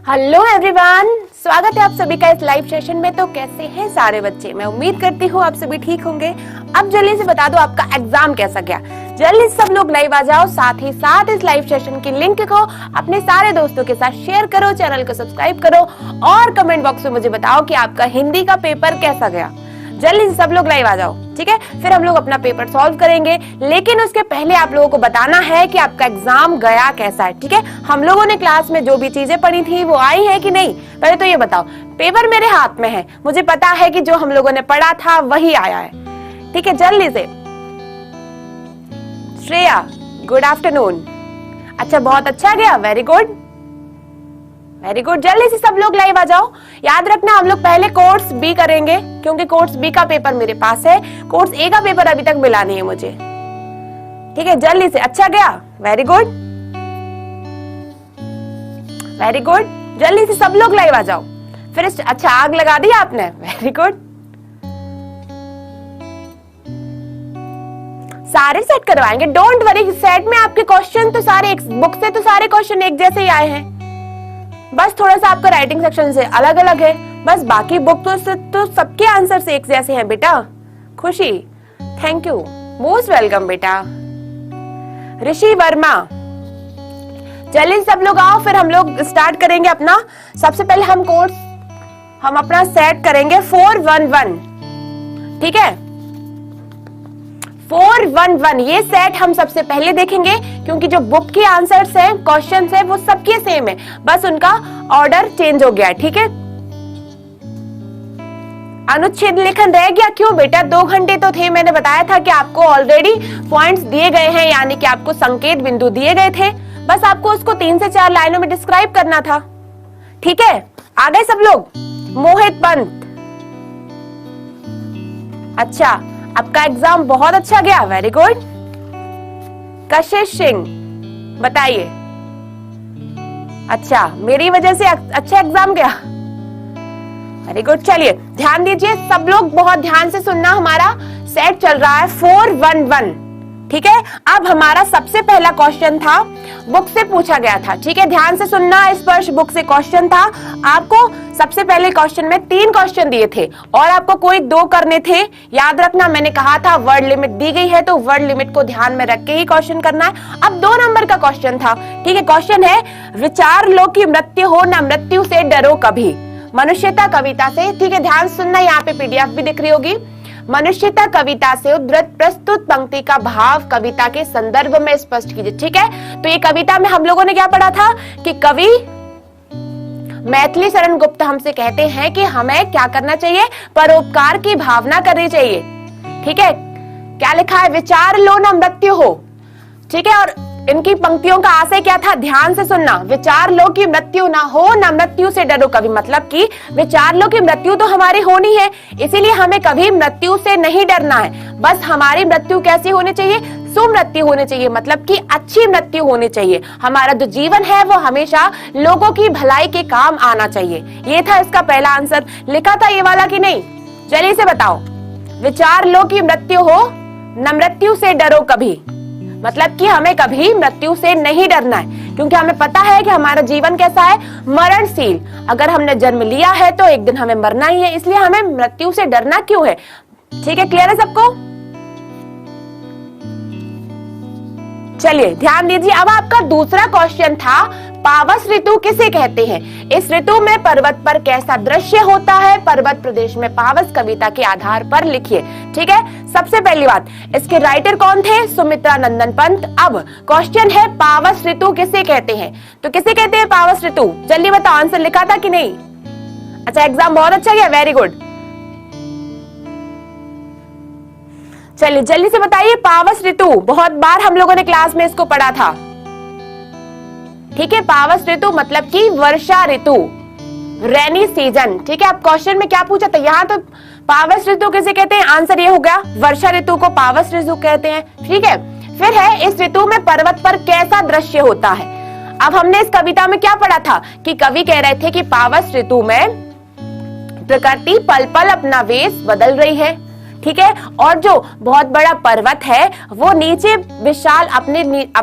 Hello everyone, स्वागत है आप सभी का इस लाइव सेशन में। तो कैसे हैं सारे बच्चे? मैं उम्मीद करती हूँ आप सभी ठीक होंगे। अब जल्दी से बता दो आपका एग्जाम कैसा गया। जल्दी से सब लोग लाइव आ जाओ, साथ ही साथ इस लाइव सेशन की लिंक को अपने सारे दोस्तों के साथ शेयर करो, चैनल को सब्सक्राइब करो और कमेंट बॉक्स में मुझे बताओ कि आपका हिंदी का पेपर कैसा गया। जल्दी से सब लोग लाइव आ जाओ, ठीक है? फिर हम लोग अपना पेपर सॉल्व करेंगे, लेकिन उसके पहले आप लोगों को बताना है कि आपका एग्जाम गया कैसा है, ठीक है? हम लोगों ने क्लास में जो भी चीजें पढ़ी थी वो आई है कि नहीं, पहले तो ये बताओ। पेपर मेरे हाथ में है, मुझे पता है कि जो हम लोगों ने पढ़ा था वही आया है, ठीक है? जल्दी से। Shreya, good afternoon. अच्छा, बहुत अच्छा गया, वेरी गुड वेरी गुड। जल्दी से सब लोग लाइव आ जाओ। याद रखना हम लोग पहले कोर्स बी करेंगे, क्योंकि कोर्स बी का पेपर मेरे पास है, कोर्स ए का पेपर अभी तक मिला नहीं है मुझे, ठीक है? जल्दी से। अच्छा गया, वेरी गुड वेरी गुड। जल्दी से सब लोग लाइव आ जाओ। फिर अच्छा, आग लगा दी आपने, वेरी गुड। सारे सेट करवाएंगे, डोंट वरी। सेट में आपके क्वेश्चन तो सारे बुक से तो सारे क्वेश्चन एक जैसे ही आए हैं, बस थोड़ा सा आपका राइटिंग सेक्शन से अलग अलग है, बस बाकी बुक तो सबके आंसर से एक जैसे हैं बेटा। खुशी, थैंक यू, मोस्ट वेलकम बेटा। ऋषि वर्मा, चलिए सब लोग आओ, फिर हम लोग स्टार्ट करेंगे अपना। सबसे पहले हम अपना सेट करेंगे 411, ठीक है? 411 ये सेट हम सबसे पहले देखेंगे, क्योंकि जो बुक के आंसर्स हैं, क्वेश्चंस हैं, वो सबके सेम है, बस उनका ऑर्डर चेंज हो गया है, ठीक है? अनुच्छेद लेखन रह गया, क्यों बेटा? 2 घंटे तो थे, मैंने बताया था कि आपको ऑलरेडी पॉइंट्स दिए गए हैं, यानी कि आपको संकेत बिंदु दिए गए थे, बस आपको उसको 3 से 4 लाइनों में डिस्क्राइब करना था, ठीक है? आ गए सब लोग? मोहित पंत, अच्छा, आपका एग्जाम बहुत अच्छा गया, वेरी गुड। कशिश सिंह, बताइए। अच्छा, मेरी वजह से अच्छा एग्जाम गया, वेरी गुड। चलिए ध्यान दीजिए सब लोग, बहुत ध्यान से सुनना। हमारा सेट चल रहा है 411, ठीक है? अब हमारा सबसे पहला क्वेश्चन था, बुक से पूछा गया था, ठीक है? ध्यान से सुनना, स्पर्श बुक से क्वेश्चन था। आपको सबसे पहले क्वेश्चन में 3 क्वेश्चन दिए थे और आपको कोई 2 करने थे। याद रखना, मैंने कहा था वर्ड लिमिट दी गई है, तो वर्ड लिमिट को ध्यान में रख के ही क्वेश्चन करना है। अब 2 नंबर का क्वेश्चन था, ठीक है? क्वेश्चन है, विचार लो कि मृत्यु हो न मृत्यु से डरो कभी। मनुष्यता कविता से, ठीक है? ध्यान सुनना, यहाँ पे पीडीएफ भी दिख रही होगी। मनुष्यता कविता से उद्धृत प्रस्तुत पंक्ति का भाव कविता के संदर्भ में स्पष्ट कीजिए, ठीक है? तो ये कविता में हम लोगों ने क्या पढ़ा था कि कवि मैथिली शरण गुप्त हमसे कहते हैं कि हमें क्या करना चाहिए? परोपकार की भावना करनी चाहिए, ठीक है? क्या लिखा है? विचार लो न मृत्यु हो, ठीक है? और इनकी पंक्तियों का आशय क्या था? ध्यान से सुनना। विचार लो कि मृत्यु ना हो, न मृत्यु से डरो कभी, मतलब कि विचार लो कि मृत्यु तो हमारी होनी है, इसीलिए हमें कभी मृत्यु से नहीं डरना है। बस हमारी मृत्यु कैसी होनी चाहिए? सुमृत्यु होनी चाहिए, मतलब कि अच्छी मृत्यु होनी चाहिए। हमारा जो जीवन है वो हमेशा लोगों की भलाई के काम आना चाहिए। ये था इसका पहला आंसर। लिखा था ये वाला कि नहीं? चलिए से बताओ। विचार लो कि मृत्यु हो, न मृत्यु से डरो कभी, मतलब कि हमें कभी मृत्यु से नहीं डरना है, क्योंकि हमें पता है कि हमारा जीवन कैसा है? मरणशील। अगर हमने जन्म लिया है तो एक दिन हमें मरना ही है, इसलिए हमें मृत्यु से डरना क्यों है? ठीक है, क्लियर है सबको? चलिए ध्यान दीजिए। अब आपका दूसरा क्वेश्चन था, पावस ऋतु किसे कहते हैं? इस ऋतु में पर्वत पर कैसा दृश्य होता है? पर्वत प्रदेश में पावस कविता के आधार पर लिखिए, ठीक है? सबसे पहली बात, इसके राइटर कौन थे? सुमित्रा नंदन पंत। अब क्वेश्चन है, पावस ऋतु किसे कहते हैं? तो किसे कहते हैं पावस ऋतु? जल्दी बताओ, आंसर लिखा था कि नहीं? अच्छा, एग्जाम बहुत अच्छा गया, वेरी गुड। चलिए जल्दी से बताइए, पावस ऋतु, बहुत बार हम लोगों ने क्लास में इसको पढ़ा था, ठीक है? पावस ऋतु मतलब कि वर्षा ऋतु, रेनी सीजन, ठीक है? अब क्वेश्चन में क्या पूछा था? यहाँ तो पावस ऋतु किसे कहते हैं? आंसर ये हो गया, वर्षा ऋतु को पावस ऋतु कहते हैं, ठीक है? फिर है, इस ऋतु में पर्वत पर कैसा दृश्य होता है? अब हमने इस कविता में क्या पढ़ा था कि कवि कह रहे थे कि पावस ऋतु में प्रकृति पल पल अपना वेश बदल रही है, ठीक है। और जो बहुत बड़ा पर्वत है वो नीचे विशाल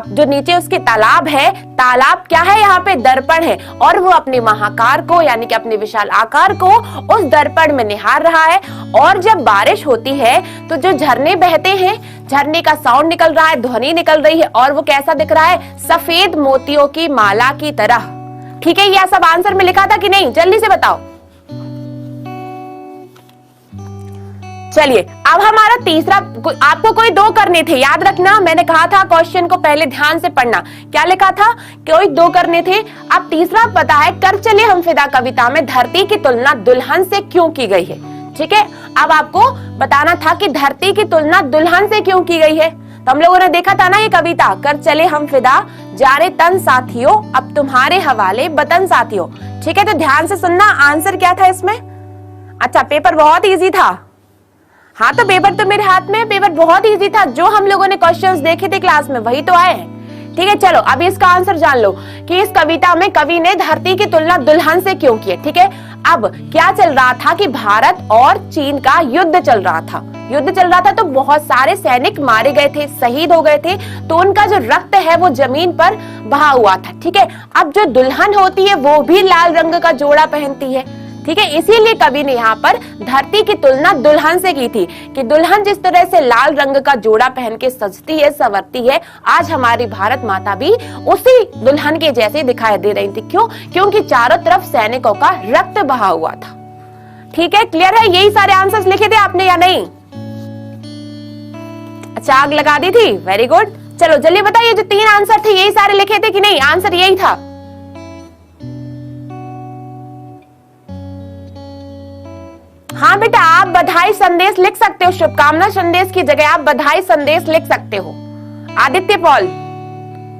जो नीचे उसके तालाब है, तालाब क्या है यहाँ पे दर्पण है, और वो अपने महाकार को यानी कि अपने विशाल आकार को उस दर्पण में निहार रहा है। और जब बारिश होती है तो जो झरने बहते हैं, झरने का साउंड निकल रहा है, ध्वनि निकल रही है, और वो कैसा दिख रहा है, सफेद मोतियों की माला की तरह। ठीक है, यह सब आंसर में लिखा था कि नहीं, जल्दी से बताओ। चलिए अब हमारा तीसरा, आपको कोई दो करने थे, याद रखना मैंने कहा था क्वेश्चन को पहले ध्यान से पढ़ना। क्या लिखा था, कोई दो करने थे। अब तीसरा पता है, कर चले हम फिदा कविता में धरती की तुलना दुल्हन से क्यों की गई है। ठीक है, अब आपको बताना था कि धरती की तुलना दुल्हन से क्यों की गई है। तो हम लोगों ने देखा था ना ये कविता, कर चले हम फिदा जा रे तन साथियों, अब तुम्हारे हवाले वतन साथियों। ठीक है, तो ध्यान से सुनना, आंसर क्या था इसमें। अच्छा, पेपर बहुत इजी था। हाँ, तो पेपर तो मेरे हाथ में, पेपर बहुत इजी था, जो हम लोगों ने क्वेश्चंस देखे थे क्लास में वही तो आए हैं। ठीक है, चलो अभी इसका आंसर जान लो कि इस कविता में कवि ने धरती की तुलना दुल्हन से क्यों की है। ठीक है, अब क्या चल रहा था कि भारत और चीन का युद्ध चल रहा था, तो बहुत सारे सैनिक मारे गए थे, शहीद हो गए थे, तो उनका जो रक्त है वो जमीन पर बहा हुआ था। ठीक है, अब जो दुल्हन होती है वो भी लाल रंग का जोड़ा पहनती है। ठीक है, इसीलिए कवि ने यहाँ पर धरती की तुलना दुल्हन से की थी कि दुल्हन जिस तरह से लाल रंग का जोड़ा पहन के सजती है, संवरती है, आज हमारी भारत माता भी उसी दुल्हन के जैसे दिखाई दे रही थी। क्यों? क्योंकि चारों तरफ सैनिकों का रक्त बहा हुआ था। ठीक है, क्लियर है, यही सारे आंसर्स लिखे थे आपने या नहीं। अच्छा, आग लगा दी थी, वेरी गुड। चलो जल्दी बताइए, जो 3 आंसर थे यही सारे लिखे थे कि नहीं, आंसर यही था। हाँ बेटा, आप बधाई संदेश लिख सकते हो, शुभकामना संदेश की जगह आप बधाई संदेश लिख सकते हो, आदित्य पॉल।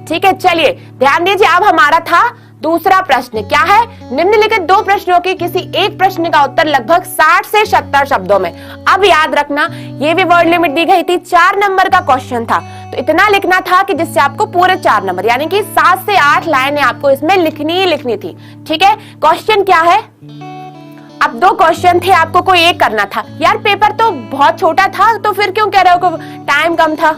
ठीक है, चलिए ध्यान दीजिए, अब हमारा था दूसरा प्रश्न। क्या है, निम्नलिखित 2 प्रश्नों के किसी एक प्रश्न का उत्तर लगभग 60 से 70 शब्दों में। अब याद रखना, ये भी वर्ड लिमिट दी गई थी, 4 नंबर का क्वेश्चन था, तो इतना लिखना था कि जिससे आपको पूरे 4 नंबर यानी कि 7 से 8 लाइनें आपको इसमें लिखनी ही लिखनी थी। ठीक है, क्वेश्चन क्या है, अब 2 क्वेश्चन थे, आपको कोई एक करना था। यार पेपर तो बहुत छोटा था, तो फिर क्यों कह रहे हो टाइम कम था।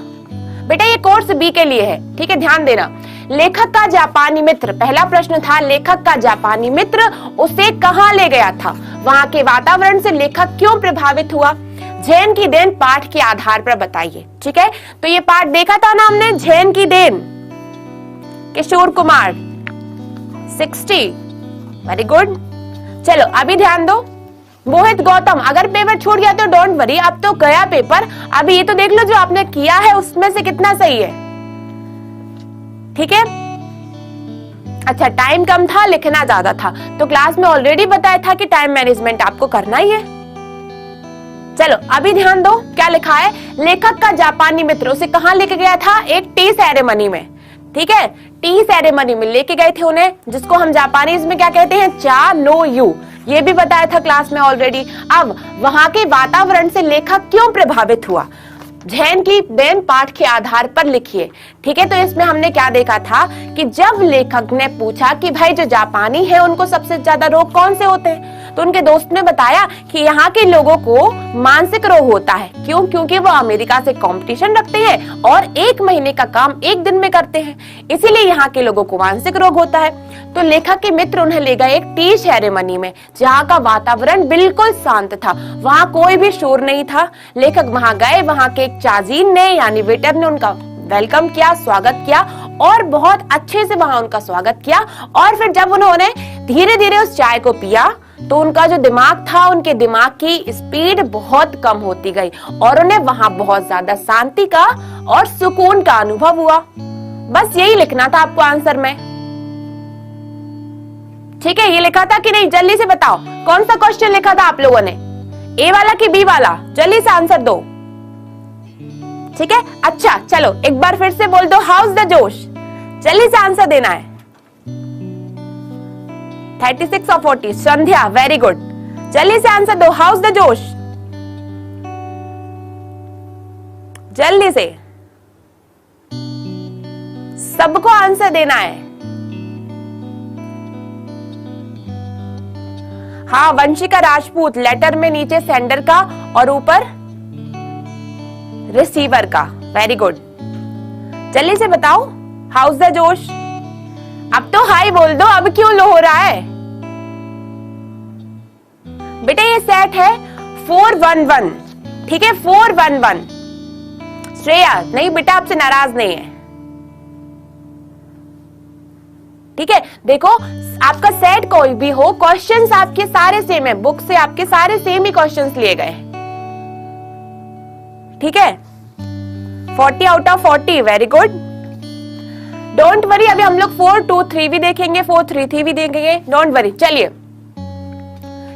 बेटा ये कोर्स बी के लिए है। ठीक है, ध्यान देना। लेखक का जापानी मित्र, पहला प्रश्न था, लेखक का जापानी मित्र उसे कहां ले गया था, वहां के वातावरण से लेखक क्यों प्रभावित हुआ, झेन की देन पाठ के आधार पर बताइए। ठीक है, तो ये पाठ देखा था ना हमने, झेन की then, Kishore Kumar 60, very good. चलो अभी ध्यान दो, मोहित गौतम, अगर पेपर छूट गया तो डोंट वरी, अब तो गया पेपर, अभी ये तो देख लो जो आपने किया है उसमें से कितना सही है। ठीक है, अच्छा टाइम कम था, लिखना ज्यादा था, तो क्लास में ऑलरेडी बताया था कि टाइम मैनेजमेंट आपको करना ही है। चलो अभी ध्यान दो, क्या लिखा है, लेखक का जापानी मित्र उसे कहां लेके गया था, एक टी सेरेमनी में। ठीक है, टी सेरेमनी में लेके गए थे उन्हें, जिसको हम जापानीज में क्या कहते हैं, चा नो यू, ये भी बताया था क्लास में ऑलरेडी। अब वहां के वातावरण से लेखक क्यों प्रभावित हुआ, झेन की देन पाठ के आधार पर लिखिए। ठीक है, तो इसमें हमने क्या देखा था कि जब लेखक ने पूछा कि भाई जो जापानी है उनको सबसे ज्यादा रोग कौन से होते हैं, तो उनके दोस्त ने बताया कि यहाँ के लोगों को मानसिक रोग होता है। क्यों? क्योंकि वो अमेरिका से कंपटीशन रखते हैं और 1 महीने का काम 1 दिन में करते हैं, इसीलिए यहाँ के लोगों को मानसिक रोग होता है। तो लेखक के मित्र उन्हें ले गए एक टी सेरेमनी में, जहाँ का वातावरण बिल्कुल शांत था, वहाँ कोई भी शोर नहीं था। लेखक वहाँ गए, वहाँ के एक चाजीन ने यानी वेटर ने उनका वेलकम किया, स्वागत किया और बहुत अच्छे से वहाँ उनका स्वागत किया। और फिर जब उन्होंने धीरे धीरे उस चाय को पिया तो उनका जो दिमाग था, उनके दिमाग की स्पीड बहुत कम होती गई और उन्हें वहाँ बहुत ज्यादा शांति का और सुकून का अनुभव हुआ। बस यही लिखना था आपको आंसर में। ठीक है, ये लिखा था कि नहीं, जल्दी से बताओ कौन सा क्वेश्चन लिखा था आप लोगों ने, ए वाला कि बी वाला, जल्दी से आंसर दो। ठीक है, अच्छा चलो एक बार फिर से बोल दो, हाउस द जोश, जल्दी से आंसर देना है। 36 और 40, संध्या वेरी गुड, जल्दी से आंसर दो, हाउस द जोश, जल्दी से सबको आंसर देना है। हाँ, वंशिका राजपूत, लेटर में नीचे सेंडर का और ऊपर रिसीवर का। वेरी गुड, जल्दी से बताओ, हाउस द जोश। अब तो हाई बोल दो, अब क्यों लो हो रहा है बेटा? ये सेट है 411, ठीक है, 411। श्रेया नहीं बेटा, आपसे नाराज नहीं है, ठीक है। देखो आपका सेट कोई भी हो, क्वेश्चंस आपके सारे सेम है, बुक से आपके सारे सेम ही क्वेश्चंस लिए गए, ठीक है। 40 out of 40, very good. Don't worry, अभी हम लोग 423 भी देखेंगे, 433 भी देखेंगे, डोंट वरी। चलिए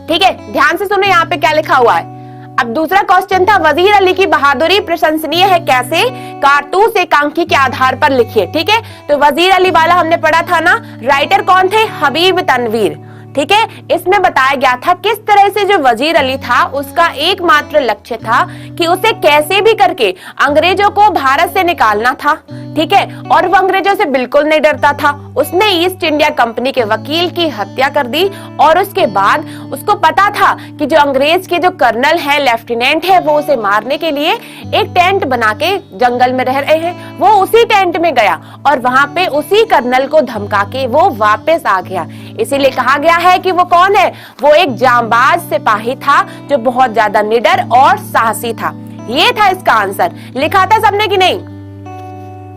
ठीक है, ध्यान से सुनो यहाँ पे क्या लिखा हुआ है। अब दूसरा क्वेश्चन था, वजीर अली की बहादुरी प्रशंसनीय है कैसे? कारतूस एकांकी के आधार पर लिखिए, ठीक है। तो वजीर अली वाला हमने पढ़ा था ना, राइटर कौन थे? हबीब तनवीर, ठीक है। इसमें बताया गया था किस तरह से जो वजीर अली था उसका एकमात्र लक्ष्य था कि उसे कैसे भी करके अंग्रेजों को भारत से निकालना था, ठीक है। और वो अंग्रेजों से बिल्कुल नहीं डरता था। उसने ईस्ट इंडिया कंपनी के वकील की हत्या कर दी और उसके बाद उसको पता था कि जो अंग्रेज के जो कर्नल है, लेफ्टिनेंट है, वो उसे मारने के लिए एक टेंट बना के जंगल में रह रहे हैं। वो उसी टेंट में गया और वहां पे उसी कर्नल को धमका के वो वापस आ गया। इसीलिए कहा गया है कि वो कौन है? वो एक जांबाज सिपाही था जो बहुत ज्यादा निडर और साहसी था। ये था इसका आंसर। लिखा था सबने कि नहीं?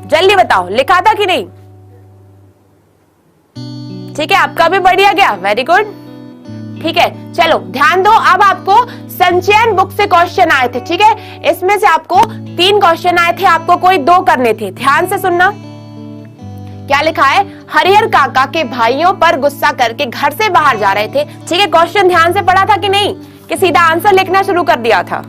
जल्दी बताओ, लिखा था कि नहीं? ठीक है, आपका भी बढ़िया गया, वेरी गुड, ठीक है। चलो ध्यान दो, अब आपको संचयन बुक से क्वेश्चन आए थे, ठीक है। इसमें से आपको 3 क्वेश्चन आए थे, आपको कोई 2 करने थे। ध्यान से सुनना क्या लिखा है। हरिहर काका के भाइयों पर गुस्सा करके घर से बाहर जा रहे थे, ठीक है। क्वेश्चन ध्यान से पढ़ा था कि नहीं, कि सीधा आंसर लिखना शुरू कर दिया था?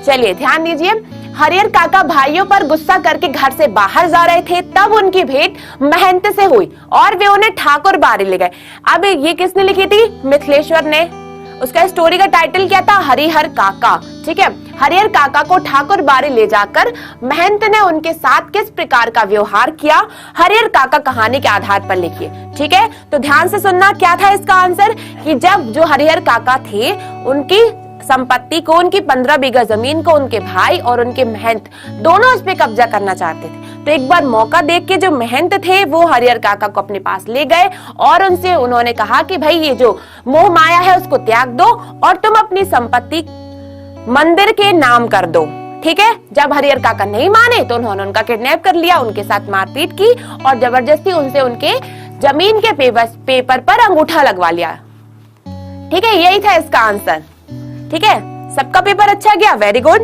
चलिए ध्यान दीजिए। हरिहर काका भाइयों पर गुस्सा करके घर से बाहर जा रहे थे, तब उनकी भेंट महंत से हुई और वे उन्हें ठाकुर बारी ले गए। अब ये किसने लिखी थी? मिथिलेश्वर ने। उसका स्टोरी का टाइटल क्या था? हरिहर काका, ठीक है। हरिहर काका को ठाकुर बारी ले जाकर महंत ने उनके साथ किस प्रकार का व्यवहार किया, हरिहर काका कहानी के आधार पर लिखिए, ठीक है। तो ध्यान से सुनना, क्या था इसका आंसर? कि जब जो हरिहर काका थे, उनकी संपत्ति को, उनकी 15 बीघा जमीन को उनके भाई और उनके महंत दोनों उस पे कब्जा करना चाहते थे। तो एक बार मौका देख के जो महंत थे वो हरिहर काका को अपने पास ले गए और उनसे उन्होंने कहा कि भाई ये जो मोह माया है उसको त्याग दो और तुम अपनी संपत्ति मंदिर के नाम कर दो, ठीक है। जब हरिहर काका नहीं माने तो उन्होंने उनका किडनैप कर लिया, उनके साथ मारपीट की और जबरदस्ती उनसे उनके जमीन के पेपर पर अंगूठा लगवा लिया, ठीक है। यही था इसका आंसर, ठीक है। सबका पेपर अच्छा गया, वेरी गुड।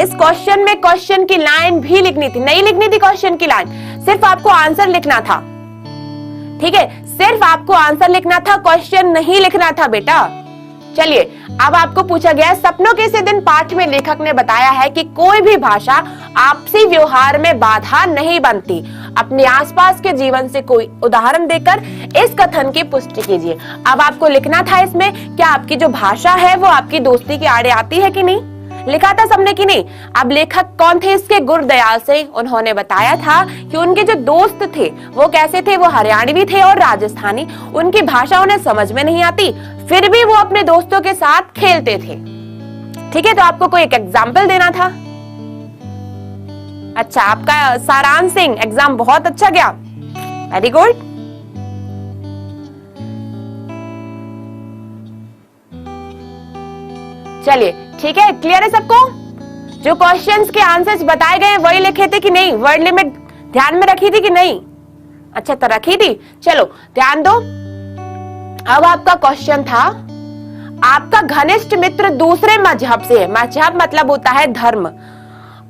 इस क्वेश्चन में क्वेश्चन की लाइन भी लिखनी थी, नहीं लिखनी थी क्वेश्चन की लाइन, सिर्फ आपको आंसर लिखना था, ठीक है। सिर्फ आपको आंसर लिखना था, क्वेश्चन नहीं लिखना था बेटा। चलिए अब आपको पूछा गया है, सपनों के इस दिन पाठ में लेखक ने बताया है कि कोई भी भाषा आपसी व्यवहार में बाधा नहीं बनती। अपने आसपास के जीवन से कोई उदाहरण देकर इस कथन की पुष्टि कीजिए। अब आपको लिखना था इसमें, क्या आपकी जो भाषा है वो आपकी दोस्ती के आड़े आती है कि नहीं? लिखा था सबने कि नहीं? अब लेखक कौन थे इसके? गुरदयाल सिंह। उन्होंने बताया था कि उनके जो दोस्त थे वो कैसे थे, वो हरियाणवी थे और राजस्थानी। उनकी भाषा उन्हें समझ में नहीं आती, फिर भी वो अपने दोस्तों के साथ खेलते थे, ठीक है। तो आपको कोई एक एग्जाम्पल देना था। अच्छा, आपका सारांश सिंह एग्जाम बहुत अच्छा गया, वेरी गुड। चलिए ठीक है, क्लियर है सबको? जो क्वेश्चंस के आंसर्स बताए गए वही लिखे थे कि नहीं? वर्ड लिमिट ध्यान में रखी थी कि नहीं? अच्छा तो रखी थी। चलो ध्यान दो, अब आपका क्वेश्चन था, आपका घनिष्ठ मित्र दूसरे मजहब से है, मजहब मतलब होता है धर्म,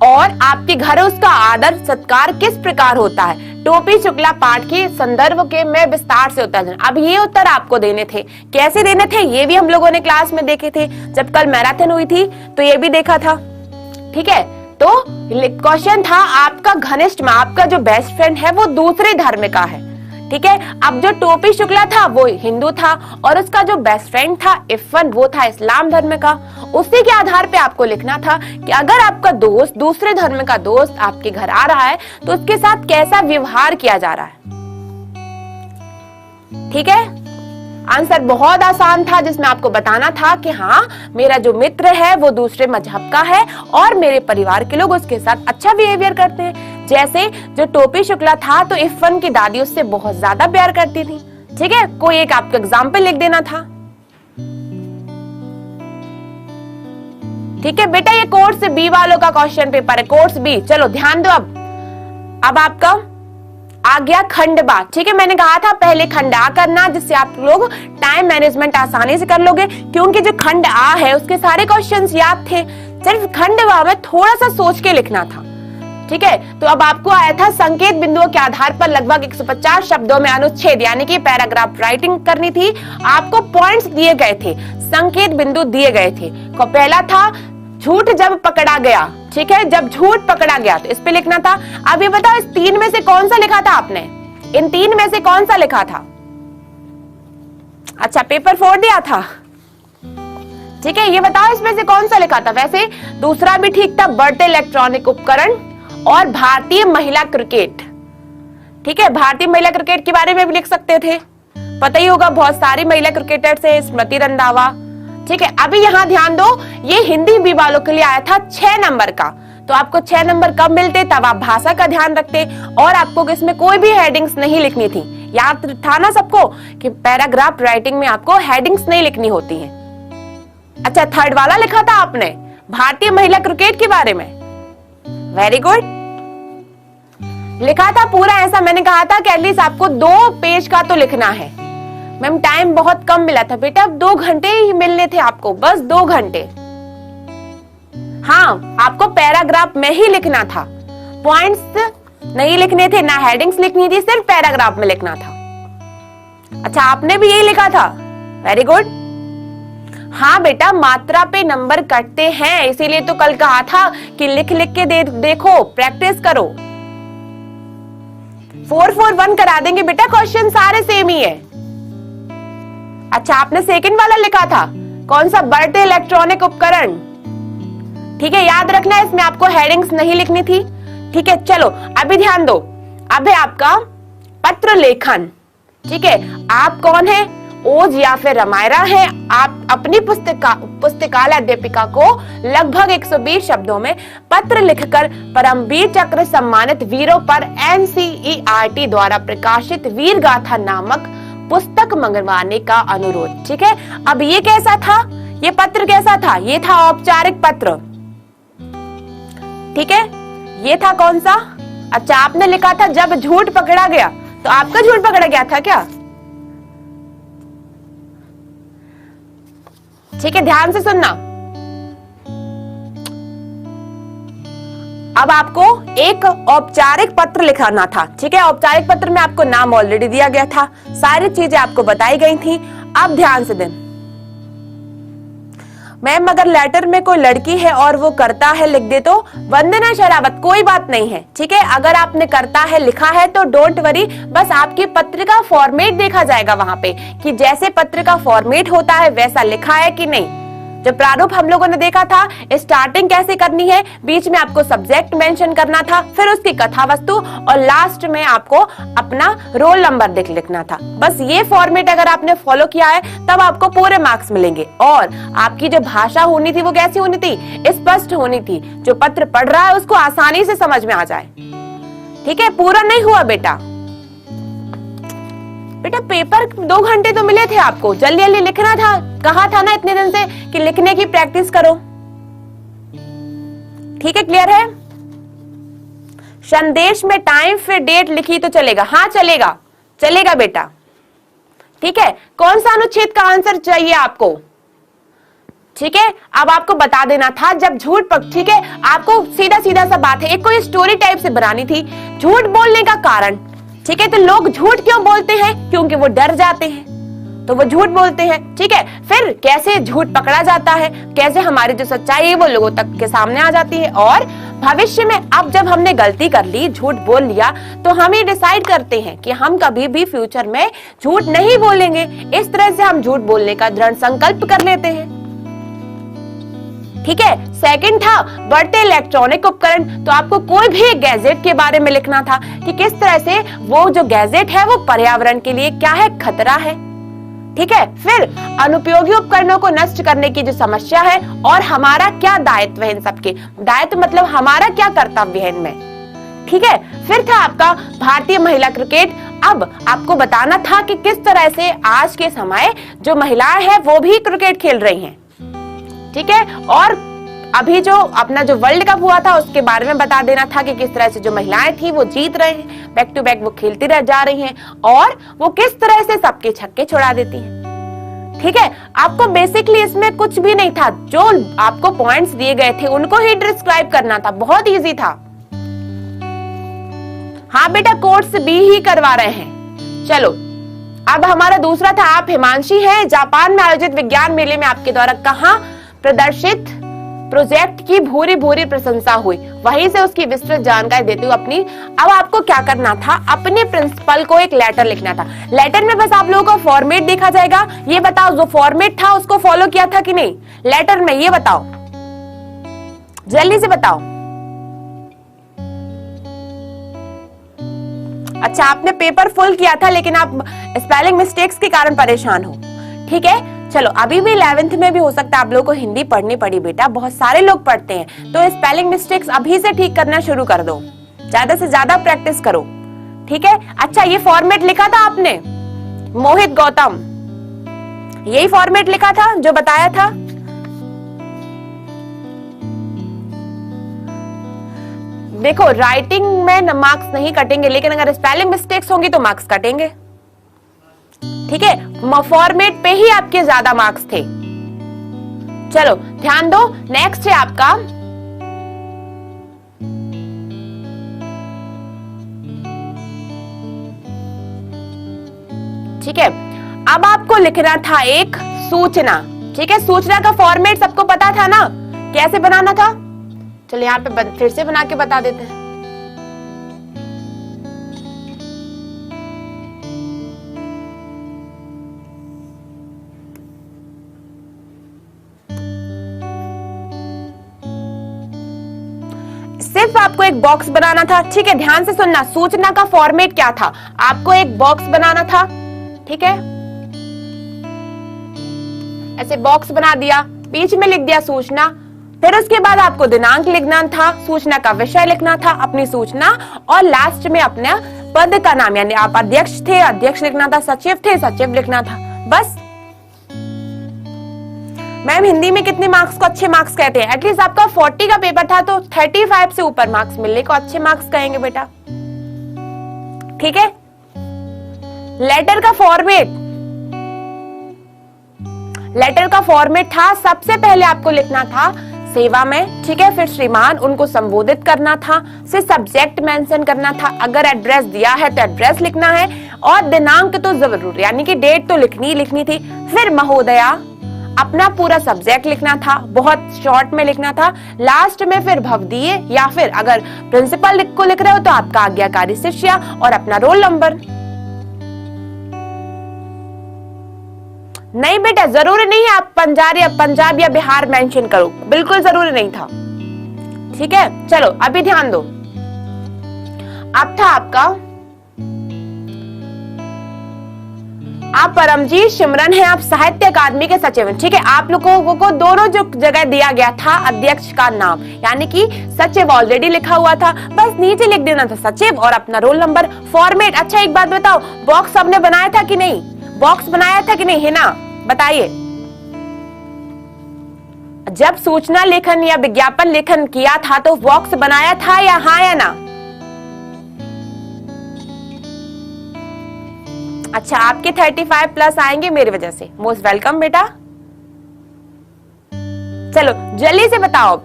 और आपके घर उसका आदर सत्कार किस प्रकार होता है? टोपी शुक्ला पाठ के संदर्भ के में विस्तार से उत्तर देना। अब ये उत्तर आपको देने थे, कैसे देने थे ये भी हम लोगों ने क्लास में देखे थे, जब कल मैराथन हुई थी तो ये भी देखा था, ठीक है। तो क्वेश्चन था, आपका घनिष्ठ में आपका जो बेस्ट फ्रेंड है वो दूसरे धर्म का है, ठीक है। अब जो टोपी शुक्ला था वो हिंदू था और उसका जो बेस्ट फ्रेंड था इरफान वो था इस्लाम धर्म का। उसी के आधार पे आपको लिखना था कि अगर आपका दोस्त, दूसरे धर्म का दोस्त आपके घर आ रहा है तो उसके साथ कैसा व्यवहार किया जा रहा है, ठीक है। आंसर बहुत आसान था, जिसमें आपको बताना था कि हाँ, मेरा जो मित्र है वो दूसरे मजहब का है और मेरे परिवार के लोग उसके साथ अच्छा बिहेवियर करते हैं। जैसे जो टोपी शुक्ला था तो इरफान की दादी उससे बहुत ज्यादा प्यार करती थी। ठीक है, कोई एक आपको एग्जाम्पल लिख देना था। ठीक है बेटा, ये कोर्स बी वालों का क्वेश्चन पेपर है, कोर्स बी। चलो ध्यान दो। अब आपका आ गया खंड बा। ठीक है, मैंने कहा था पहले खंड आ करना, जिससे आप लोग टाइम मैनेजमेंट आसानी से कर लोगे, क्योंकि जो खंड आ है उसके सारे क्वेश्चंस याद थे, सिर्फ खंड बा में थोड़ा सा सोच के लिखना था। ठीक है, तो अब आपको आया था संकेत बिंदुओं के आधार पर लगभग 150 शब्दों में अनुच्छेद यानी कि पैराग्राफ राइटिंग करनी थी। आपको पॉइंट्स दिए गए थे, संकेत बिंदु दिए गए थे। पहला था झूठ जब पकड़ा गया। ठीक है, जब झूठ पकड़ा गया तो इस पे लिखना था। अब ये बताओ, इस तीन में से कौन सा लिखा था आपने? इन तीन में से कौन सा लिखा था? अच्छा, पेपर फोड़ दिया था। ठीक है, ये बताओ इसमें से कौन सा लिखा था? वैसे दूसरा भी ठीक था, बढ़ते इलेक्ट्रॉनिक उपकरण और भारतीय महिला क्रिकेट। ठीक है, भारतीय महिला क्रिकेट के बारे में भी लिख सकते थे, पता ही होगा बहुत सारी महिला क्रिकेटर्स है, स्मृति रंधावा। ठीक है, अभी यहाँ ध्यान दो, ये हिंदी बी वालों के लिए आया था 6 नंबर का। तो आपको 6 नंबर कब मिलते? तब आप भाषा का ध्यान रखते और आपको इसमें कोई भी हेडिंग्स नहीं लिखनी थी। याद था ना सबको कि पैराग्राफ राइटिंग में आपको हेडिंग्स नहीं लिखनी होती है। अच्छा, थर्ड वाला लिखा था आपने भारतीय महिला क्रिकेट के बारे में, वेरी गुड, लिखा था पूरा ऐसा। मैंने कहा था कि एटलीस्ट आपको 2 पेज का तो लिखना है। मैम टाइम बहुत कम मिला था बेटा, 2 घंटे ही मिलने थे आपको, बस 2 घंटे। हाँ, आपको पैराग्राफ में ही लिखना था, पॉइंट्स नहीं लिखने थे, ना हेडिंग्स लिखनी थी, सिर्फ पैराग्राफ में लिखना था। अच्छा, आपने भी यही लिखा था, वेरी गुड। हाँ बेटा, मात्रा पे नंबर कटते हैं, इसीलिए तो कल कहा था कि लिख लिख के देखो, प्रैक्टिस करो। 4-4-1 करा देंगे बेटा, क्वेश्चन सारे सेम ही है। अच्छा, आपने सेकंड वाला लिखा था, कौन सा? बढ़ते इलेक्ट्रॉनिक उपकरण। ठीक है, याद रखना है, इसमें आपको हेडिंग्स नहीं लिखनी थी। ठीक है, चलो अभी ध्यान दो, अभी आपका पत्र लेखन। ठीक है, आप कौन है? ओज या फिर रमायरा है। आप अपनी पुस्तकालय अध्यापिका को लगभग 120 शब्दों में पत्र लिखकर परमवीर चक्र सम्मानित वीरों पर NCERT द्वारा प्रकाशित वीर गाथा नामक पुस्तक मंगवाने का अनुरोध। ठीक है, अब ये कैसा था? ये पत्र कैसा था? ये था औपचारिक पत्र। ठीक है, ये था कौन सा? अच्छा, आपने लिखा था जब झूठ पकड़ा गया, तो आपका झूठ पकड़ा गया था क्या? ठीक है, ध्यान से सुनना। अब आपको एक औपचारिक पत्र लिखाना था। ठीक है, औपचारिक पत्र में आपको नाम ऑलरेडी दिया गया था, सारी चीजें आपको बताई गई थी। अब ध्यान से दें, मैम अगर लेटर में कोई लड़की है और वो करता है लिख दे तो वंदना शरावत, कोई बात नहीं है। ठीक है, अगर आपने करता है लिखा है तो डोंट वरी, बस आपकी पत्र का फॉर्मेट देखा जाएगा वहां पे कि जैसे पत्र का फॉर्मेट होता है वैसा लिखा है कि नहीं। जो प्रारूप हम लोगों ने देखा था, स्टार्टिंग कैसे करनी है, बीच में आपको सब्जेक्ट मेंशन करना था, फिर उसकी कथा वस्तु और लास्ट में आपको अपना रोल नंबर लिखना था। बस ये फॉर्मेट अगर आपने फॉलो किया है तब आपको पूरे मार्क्स मिलेंगे। और आपकी जो भाषा होनी थी वो कैसी होनी थी? स्पष्ट होनी थी, जो पत्र पढ़ रहा है उसको आसानी से समझ में आ जाए। ठीक है, पूरा नहीं हुआ बेटा। बेटा पेपर 2 घंटे तो मिले थे आपको, जल्दी जल्दी लिखना था, कहा था ना इतने दिन से कि लिखने की प्रैक्टिस करो। ठीक है, क्लियर है? संदेश में टाइम फिर डेट लिखी तो चलेगा? हाँ चलेगा, चलेगा बेटा। ठीक है, कौन सा अनुच्छेद का आंसर चाहिए आपको? ठीक है, अब आपको बता देना था जब झूठ पक, ठीक है, आपको सीधा सीधा सा बात है, एक कोई स्टोरी टाइप से बनानी थी, झूठ बोलने का कारण। ठीक है, तो लोग झूठ क्यों बोलते हैं? क्योंकि वो डर जाते हैं तो वो झूठ बोलते हैं। ठीक है, फिर कैसे झूठ पकड़ा जाता है, कैसे हमारी जो सच्चाई है वो लोगों तक के सामने आ जाती है, और भविष्य में अब जब हमने गलती कर ली, झूठ बोल लिया, तो हम ये डिसाइड करते हैं कि हम कभी भी फ्यूचर में झूठ नहीं बोलेंगे। इस तरह से हम झूठ बोलने का दृढ़ संकल्प कर लेते हैं। ठीक है, सेकंड था बढ़ते इलेक्ट्रॉनिक उपकरण, तो आपको कोई भी गैजेट के बारे में लिखना था कि किस तरह से वो जो गैजेट है वो पर्यावरण के लिए क्या है, खतरा है। ठीक है। फिर अनुपयोगी उपकरणों को नष्ट करने की जो समस्या है और हमारा क्या दायित्व है इन सबके, दायित्व मतलब हमारा क्या कर्तव्य है इनमें, ठीक है। फिर था आपका भारतीय महिला क्रिकेट। अब आपको बताना था कि किस तरह से आज के समय जो महिलाएं हैं वो भी क्रिकेट खेल रही हैं, ठीक है। और अभी जो अपना जो वर्ल्ड कप हुआ था उसके बारे में बता देना था कि किस तरह से जो महिलाएं थी वो जीत रहे हैं, बैक टू बैक वो खेलती रह जा रही हैं और वो किस तरह से सबके छक्के छुड़ा देती हैं, ठीक है। आपको बेसिकली इसमें कुछ भी नहीं था, जो आपको पॉइंट्स दिए गए थे उनको ही डिस्क्राइब करना था, बहुत इजी था। हाँ बेटा, कोर्स बी ही करवा रहे हैं। चलो अब हमारा दूसरा था, आप हिमांशी हैं, जापान में आयोजित विज्ञान मेले में आपके द्वारा कहां प्रदर्शित प्रोजेक्ट की भूरी भूरी प्रशंसा हुई। वहीं से उसकी विस्तृत जानकारी देते हुए अपनी, अब आपको क्या करना था, अपने प्रिंसिपल को एक लेटर लिखना था। लेटर में बस आप लोगों को फॉर्मेट देखा जाएगा। ये बताओ जो फॉर्मेट था उसको फॉलो किया था कि नहीं लेटर में, ये बताओ, जल्दी से बताओ। अच्छा, आपने पेपर फुल किया था लेकिन आप स्पेलिंग मिस्टेक्स के कारण परेशान हो, ठीक है। चलो अभी भी 11th में भी हो सकता है आप लोगों को हिंदी पढ़नी पड़ी बेटा, बहुत सारे लोग पढ़ते हैं, तो स्पेलिंग मिस्टेक्स अभी से ठीक करना शुरू कर दो, ज्यादा से ज्यादा प्रैक्टिस करो, ठीक है। अच्छा, ये फॉर्मेट लिखा था आपने, मोहित गौतम, यही फॉर्मेट लिखा था जो बताया था। देखो राइटिंग में मार्क्स नहीं कटेंगे, लेकिन अगर स्पेलिंग मिस्टेक्स होंगी तो मार्क्स कटेंगे, ठीक है। फॉर्मेट पे ही आपके ज्यादा मार्क्स थे। चलो ध्यान दो, नेक्स्ट है आपका ठीक है। अब आपको लिखना था एक सूचना, ठीक है। सूचना का फॉर्मेट सबको पता था ना, कैसे बनाना था। चलो यहाँ पे फिर से बना के बता देते हैं। सिर्फ आपको एक बॉक्स बनाना था, ठीक है। ध्यान से सुनना, सूचना का फॉर्मेट क्या था, आपको एक बॉक्स बनाना था, ठीक है। ऐसे बॉक्स बना दिया, बीच में लिख दिया सूचना, फिर उसके बाद आपको दिनांक लिखना था, सूचना का विषय लिखना था, अपनी सूचना, और लास्ट में अपना पद का नाम, यानी आप अध्यक्ष थे, अध्यक्ष लिखना था, सचिव थे, सचिव लिखना था, बस। मैम हिंदी में कितने मार्क्स को अच्छे मार्क्स कहते हैं? एटलीस्ट आपका 40 का पेपर था तो 35 से ऊपर मार्क्स मिलने को अच्छे मार्क्स कहेंगे बेटा, ठीक है। लेटर का फॉर्मेट था, सबसे पहले आपको लिखना था सेवा में, ठीक है। फिर श्रीमान, उनको संबोधित करना था, फिर सब्जेक्ट मेंशन करना था, अगर एड्रेस दिया है तो एड्रेस लिखना है, और दिनांक तो जरूर, यानी कि डेट तो लिखनी थी। फिर महोदया, अपना पूरा सब्जेक्ट लिखना था, बहुत शॉर्ट में लिखना था। लास्ट में फिर भवदीय, या फिर अगर प्रिंसिपल को लिख रहे हो तो आपका आज्ञाकारी शिष्य और अपना रोल नंबर। नहीं बेटा, जरूरी नहीं है आप पंजाब या बिहार मेंशन करो, बिल्कुल जरूरी नहीं था, ठीक है। चलो अभी ध्यान दो, अब था आपका, आप परमजीत सिमरन हैं, आप साहित्य अकादमी के सचिव हैं, ठीक है। आप लोगों को दोनों जो जगह दिया गया था अध्यक्ष का नाम, यानी कि सचिव ऑलरेडी लिखा हुआ था, बस नीचे लिख देना था सचिव और अपना रोल नंबर। फॉर्मेट, अच्छा एक बात बताओ, बॉक्स सबने बनाया था कि नहीं? बॉक्स बनाया था कि नहीं, है ना? बताइए। जब सूचना लेखन या विज्ञापन लेखन किया था तो बॉक्स बनाया था या हाँ या ना? अच्छा, आपके 35 प्लस आएंगे मेरी वजह से, मोस्ट वेलकम बेटा। चलो जल्दी से बताओ,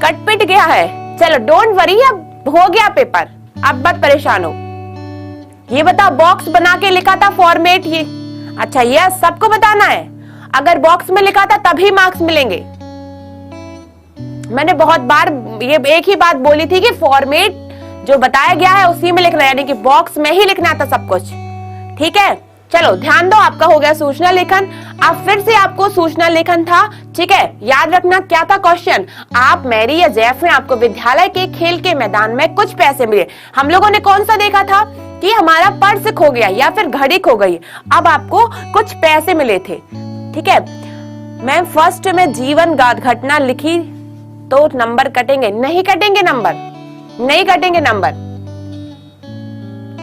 कटपिट गया है। चलो डोंट वरी, अब हो गया पेपर, अब मत परेशान हो। ये बताओ, बॉक्स बना के लिखा था फॉर्मेट ये? अच्छा, ये सबको बताना है। अगर बॉक्स में लिखा था तभी मार्क्स मिलेंगे। मैंने बहुत बार ये एक ही बात बोली थी कि फॉर्मेट जो बताया गया है उसी में लिखना है, यानी कि बॉक्स में ही लिखना था सब कुछ, ठीक है। चलो ध्यान दो, आपका हो गया सूचना लेखन। अब फिर से आपको सूचना लेखन था, ठीक है। याद रखना क्या था क्वेश्चन, आप मैरी या जैफ हैं, आपको विद्यालय के खेल के मैदान में कुछ पैसे मिले। हम लोगों ने कौन सा देखा था कि हमारा पर्स खो गया या फिर घड़ी खो गई, अब आपको कुछ पैसे मिले थे। ठीक है मैम, फर्स्ट में जीवन घटना लिखी तो नंबर कटेंगे? नहीं कटेंगे नंबर, नहीं कटेंगे नंबर।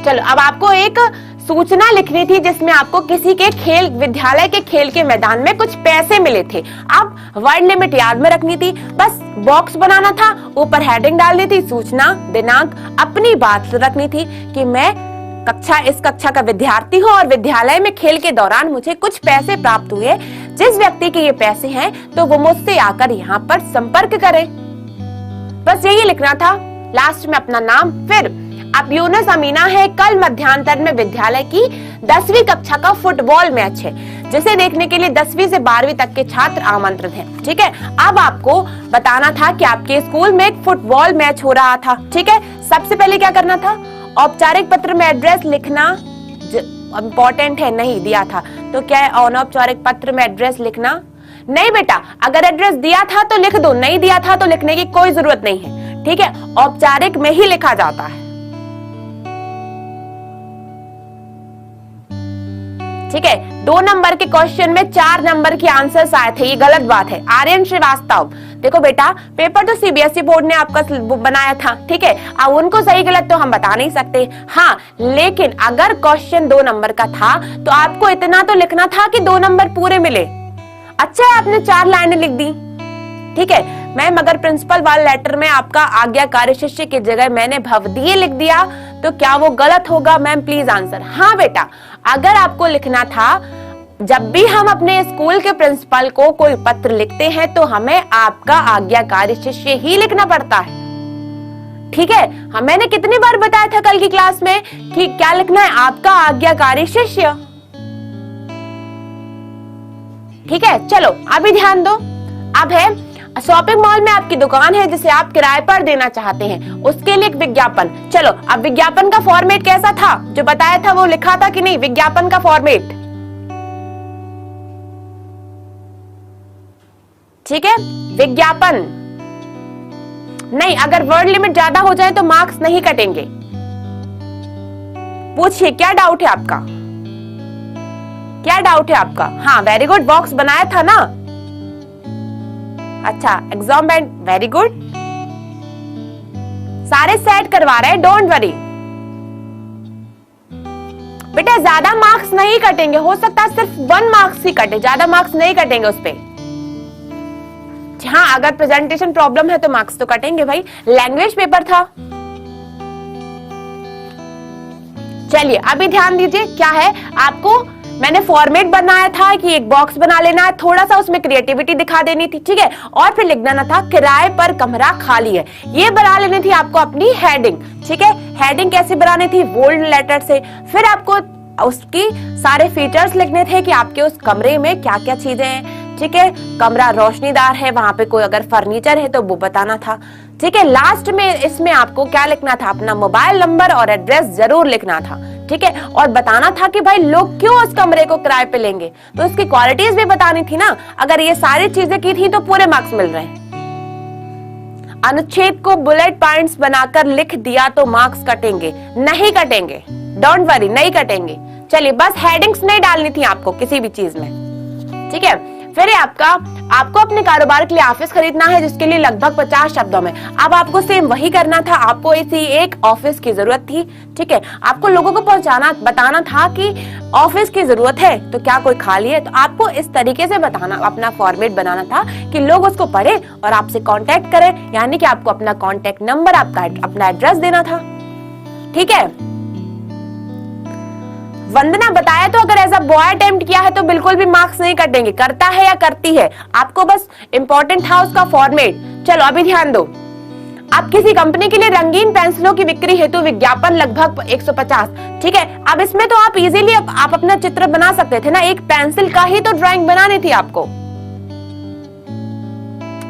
चलो अब आपको एक सूचना लिखनी थी जिसमें आपको किसी के खेल विद्यालय के खेल के मैदान में कुछ पैसे मिले थे। अब वर्ड लिमिट याद में रखनी थी, बस बॉक्स बनाना था, ऊपर हेडिंग डालनी थी, सूचना, दिनांक, अपनी बात रखनी थी कि मैं इस कक्षा का विद्यार्थी हूँ और विद्यालय में खेल के दौरान मुझे कुछ पैसे प्राप्त हुए। जिस व्यक्ति के ये पैसे हैं तो वो मुझसे आकर यहाँ पर संपर्क करे। बस यही लिखना था। लास्ट में अपना नाम। फिर अब यूनुस अमीना है, कल मध्यांतर में विद्यालय की 10वीं कक्षा का फुटबॉल मैच है जिसे देखने के लिए 10वीं से 12वीं तक के छात्र आमंत्रित हैं। ठीक है, अब आपको बताना था कि आपके स्कूल में एक फुटबॉल मैच हो रहा था। ठीक है, सबसे पहले क्या करना था? औपचारिक पत्र में एड्रेस लिखना इम्पोर्टेंट है, नहीं दिया था तो क्या है? अनौपचारिक पत्र में एड्रेस लिखना नहीं बेटा, अगर एड्रेस दिया था तो लिख दो, नहीं दिया था तो लिखने की कोई जरूरत नहीं है। ठीक है, औपचारिक में ही लिखा जाता है। ठीक है, 2 नंबर के क्वेश्चन में 4 नंबर के आंसर्स आए थे, ये गलत बात है। आर्यन श्रीवास्तव, देखो बेटा पेपर तो सीबीएसई बोर्ड ने आपका बनाया था। ठीक है, अब उनको सही गलत तो हम बता नहीं सकते। हाँ, लेकिन अगर क्वेश्चन 2 नंबर का था तो आपको इतना तो लिखना था कि 2 नंबर पूरे मिले। अच्छा है आपने 4 लाइनें लिख दी। ठीक है मैम, अगर प्रिंसिपल वाले लेटर में आपका आज्ञाकारी शिष्य की जगह मैंने भवदीय लिख दिया तो क्या वो गलत होगा? Ma'am please answer. हाँ बेटा, अगर आपको लिखना था जब भी हम अपने स्कूल के प्रिंसिपल को कोई पत्र लिखते हैं तो हमें आपका आज्ञाकारी शिष्य ही लिखना पड़ता है। ठीक है, मैंने कितनी बार बताया था कल की क्लास में कि क्या लिखना है? आपका आज्ञाकारी शिष्य। ठीक है, चलो अभी ध्यान दो। अब है शॉपिंग मॉल में आपकी दुकान है जिसे आप किराए पर देना चाहते हैं, उसके लिए एक विज्ञापन। चलो अब विज्ञापन का फॉर्मेट कैसा था? जो बताया था वो लिखा था कि नहीं? विज्ञापन का फॉर्मेट। ठीक है, विज्ञापन नहीं, अगर वर्ड लिमिट ज्यादा हो जाए तो मार्क्स नहीं कटेंगे। पूछिए क्या डाउट है आपका? क्या डाउट है आपका? हाँ वेरी गुड, बॉक्स बनाया था ना। अच्छा, एग्जाम बैंड, वेरी गुड, सारे सेट करवा रहे हैं, डोंट वरी बेटा। ज्यादा मार्क्स नहीं कटेंगे, हो सकता है सिर्फ 1 मार्क्स ही कटे, ज्यादा मार्क्स नहीं कटेंगे उस पे। हाँ, अगर प्रेजेंटेशन प्रॉब्लम है तो मार्क्स तो कटेंगे भाई, लैंग्वेज पेपर था। चलिए अभी ध्यान दीजिए, क्या है आपको मैंने फॉर्मेट बनाया था कि एक बॉक्स बना लेना है, थोड़ा सा उसमें क्रिएटिविटी दिखा देनी थी। ठीक है, और फिर लिख देना था किराए पर कमरा खाली है। ये बना लेनी थी आपको अपनी हेडिंग। ठीक है, हेडिंग कैसे बनानी थी? बोल्ड लेटर से। फिर आपको उसकी सारे फीचर्स लिखने थे कि आपके उस कमरे में क्या क्या चीजें हैं। ठीक है, कमरा रोशनीदार है, वहां पे कोई अगर फर्नीचर है तो वो बताना था। ठीक है, लास्ट में इसमें आपको क्या लिखना था? अपना मोबाइल नंबर और एड्रेस जरूर लिखना था। ठीक है, और बताना था कि भाई लोग क्यों उस कमरे को किराए पे लेंगे, तो उसकी क्वालिटीज भी बतानी थी ना। अगर ये सारी चीजें की थी तो पूरे मार्क्स मिल रहे हैं। अनुच्छेद को बुलेट पॉइंट्स बनाकर लिख दिया तो मार्क्स कटेंगे? नहीं कटेंगे, डोंट वरी, नहीं कटेंगे। चलिए, बस हेडिंग्स नहीं डालनी थी आपको किसी भी चीज में। ठीक है, फिर आपको अपने कारोबार के लिए ऑफिस खरीदना है जिसके लिए लगभग 50 शब्दों में। अब आपको सेम वही करना था, आपको इसी एक ऑफिस की जरूरत थी। ठीक है, आपको लोगों को बताना था कि ऑफिस की जरूरत है तो क्या कोई खाली है, तो आपको इस तरीके से बताना, अपना फॉर्मेट बनाना था कि लोग उसको पढ़े और आपसे कांटेक्ट करें, यानी कि आपको अपना कांटेक्ट नंबर, आपका अपना एड्रेस देना था। ठीक है, वंदना बताया तो अगर एज अ बॉय अटेम्प्ट किया है तो बिल्कुल भी मार्क्स नहीं कटेंगे, करता है या करती है, आपको बस इंपॉर्टेंट था उसका फॉर्मेट। चलो अभी ध्यान दो। आप किसी कंपनी के लिए रंगीन पेंसिलों की बिक्री हेतु विज्ञापन लगभग 150। ठीक है, अब इसमें तो आप इजीली आप अपना चित्र बना सकते थे ना, एक पेंसिल का ही तो ड्राइंग बनानी थी आपको।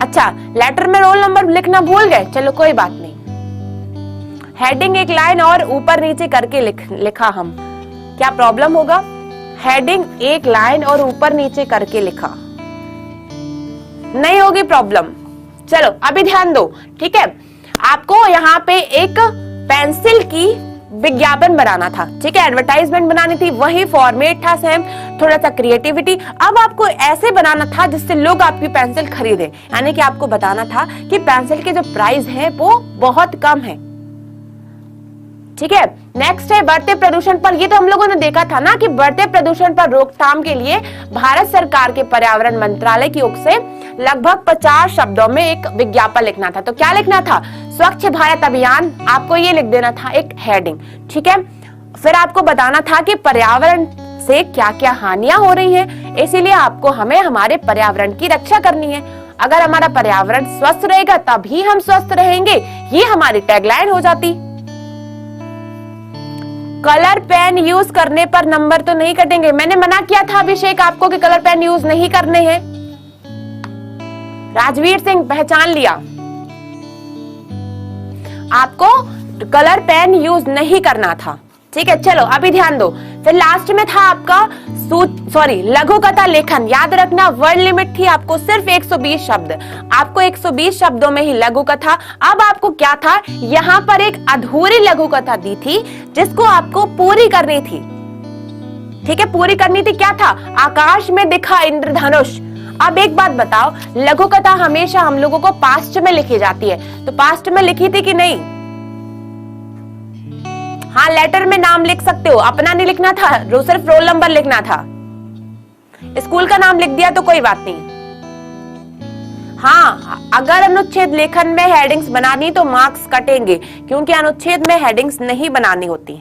अच्छा, लेटर में रोल नंबर लिखना भूल गए, चलो कोई बात नहीं। हेडिंग एक लाइन और ऊपर नीचे करके लिखा हम, क्या प्रॉब्लम होगा? हेडिंग एक लाइन और ऊपर नीचे करके लिखा, नहीं होगी प्रॉब्लम। चलो अभी ध्यान दो। ठीक है, आपको यहाँ पे एक पेंसिल की विज्ञापन बनाना था, ठीक है, एडवर्टाइजमेंट बनानी थी, वही फॉर्मेट था सेम, थोड़ा सा क्रिएटिविटी। अब आपको ऐसे बनाना था जिससे लोग आपकी पेंसिल खरीदे, यानी कि आपको बताना था कि पेंसिल के जो प्राइस है वो बहुत कम है, ठीक है। नेक्स्ट है बढ़ते प्रदूषण पर। ये तो हम लोगों ने देखा था ना कि बढ़ते प्रदूषण पर रोकथाम के लिए भारत सरकार के पर्यावरण मंत्रालय की ओर से लगभग 50 शब्दों में एक विज्ञापन लिखना था। तो क्या लिखना था? स्वच्छ भारत अभियान, आपको ये लिख देना था एक हेडिंग, ठीक है। फिर आपको बताना था कि पर्यावरण से क्या क्या हानियां हो रही हैं, इसीलिए आपको हमें हमारे पर्यावरण की रक्षा करनी है। अगर हमारा पर्यावरण स्वस्थ रहेगा तभी हम स्वस्थ रहेंगे, ये हमारी टैगलाइन हो जाती। कलर पेन यूज करने पर नंबर तो नहीं कटेंगे। मैंने मना किया था अभिषेक आपको कि कलर पेन यूज नहीं करने हैं। राजवीर सिंह पहचान लिया, आपको कलर पेन यूज नहीं करना था, ठीक है। चलो अभी ध्यान दो। फिर लास्ट में था आपका लघु कथा लेखन। याद रखना वर्ड लिमिट थी आपको सिर्फ 120 शब्द, आपको 120 शब्दों में ही लघु कथा। अब आपको क्या था, यहाँ पर एक अधूरी लघु कथा दी थी जिसको आपको पूरी करनी थी, ठीक है, पूरी करनी थी। क्या था? आकाश में दिखा इंद्रधनुष। अब एक बात बताओ, लघु कथा हमेशा हम लोगों को पास्ट में लिखी जाती है, तो पास्ट में लिखी थी कि नहीं? हाँ, लेटर में नाम लिख सकते हो, अपना नहीं लिखना था, सिर्फ रोल नंबर लिखना था। स्कूल का नाम लिख दिया तो कोई बात नहीं। हाँ, अगर अनुच्छेद लेखन में हेडिंग्स बनानी तो मार्क्स कटेंगे, क्योंकि अनुच्छेद में हेडिंग्स नहीं बनानी होती।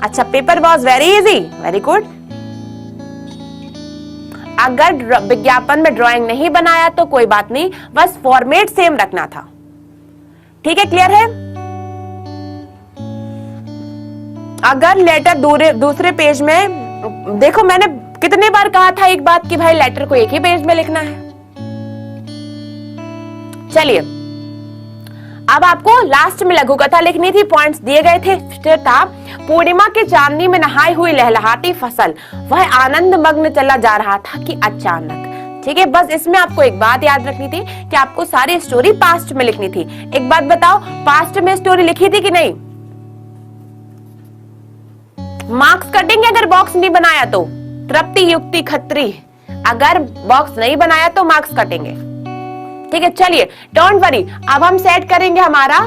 अच्छा, paper was very easy, very good. अगर विज्ञापन में ड्राइंग नहीं बनाया तो कोई बात नहीं, बस फॉर्मेट सेम रखना था, ठीक है, क्लियर है। अगर लेटर दूसरे पेज में, देखो मैंने कितने बार कहा था एक बात कि भाई लेटर को एक ही पेज में लिखना है। चलिए, अब आपको लास्ट में लघु कथा लिखनी थी, पॉइंट्स दिए गए थे। फिर था पूर्णिमा के चांदनी में नहाई हुई लहलहाती फसल, वह आनंद मग्न चला जा रहा था कि अचानक, ठीक है। बस इसमें आपको एक बात याद रखनी थी कि आपको सारी स्टोरी पास्ट में लिखनी थी। एक बात बताओ, पास्ट में स्टोरी लिखी थी कि नहीं? मार्क्स कटेंगे अगर बॉक्स नहीं बनाया तो। तृप्ति युक्ति खत्री, अगर बॉक्स नहीं बनाया तो मार्क्स कटेंगे, ठीक है। चलिए, डोंट वरी, अब हम सेट करेंगे हमारा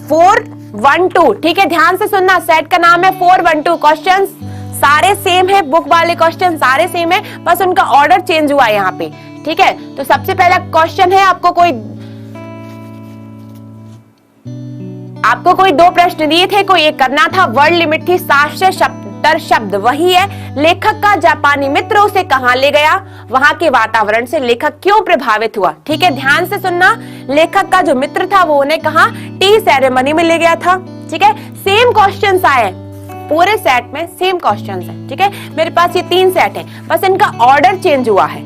412, ठीक है। ध्यान से सुनना, सेट का नाम है 412। क्वेश्चंस सारे सेम है, बुक वाले क्वेश्चन सारे सेम है, बस उनका ऑर्डर चेंज हुआ है यहाँ पे, ठीक है। तो सबसे पहला क्वेश्चन है, आपको कोई 2 प्रश्न दिए थे, कोई एक करना था। वर्ड लिमिट थी 770 शब्द, वही है। लेखक का जापानी मित्र उसे कहां ले गया, वहां के वातावरण से लेखक क्यों प्रभावित हुआ, ठीक है। ध्यान से सुनना, लेखक का जो मित्र था वो उन्हें कहां, टी सेरेमनी में ले गया था, ठीक है। सेम क्वेश्चंस आए पूरे सेट में, सेम क्वेश्चंस है, ठीक है। मेरे पास ये 3 सेट है, बस इनका ऑर्डर चेंज हुआ है,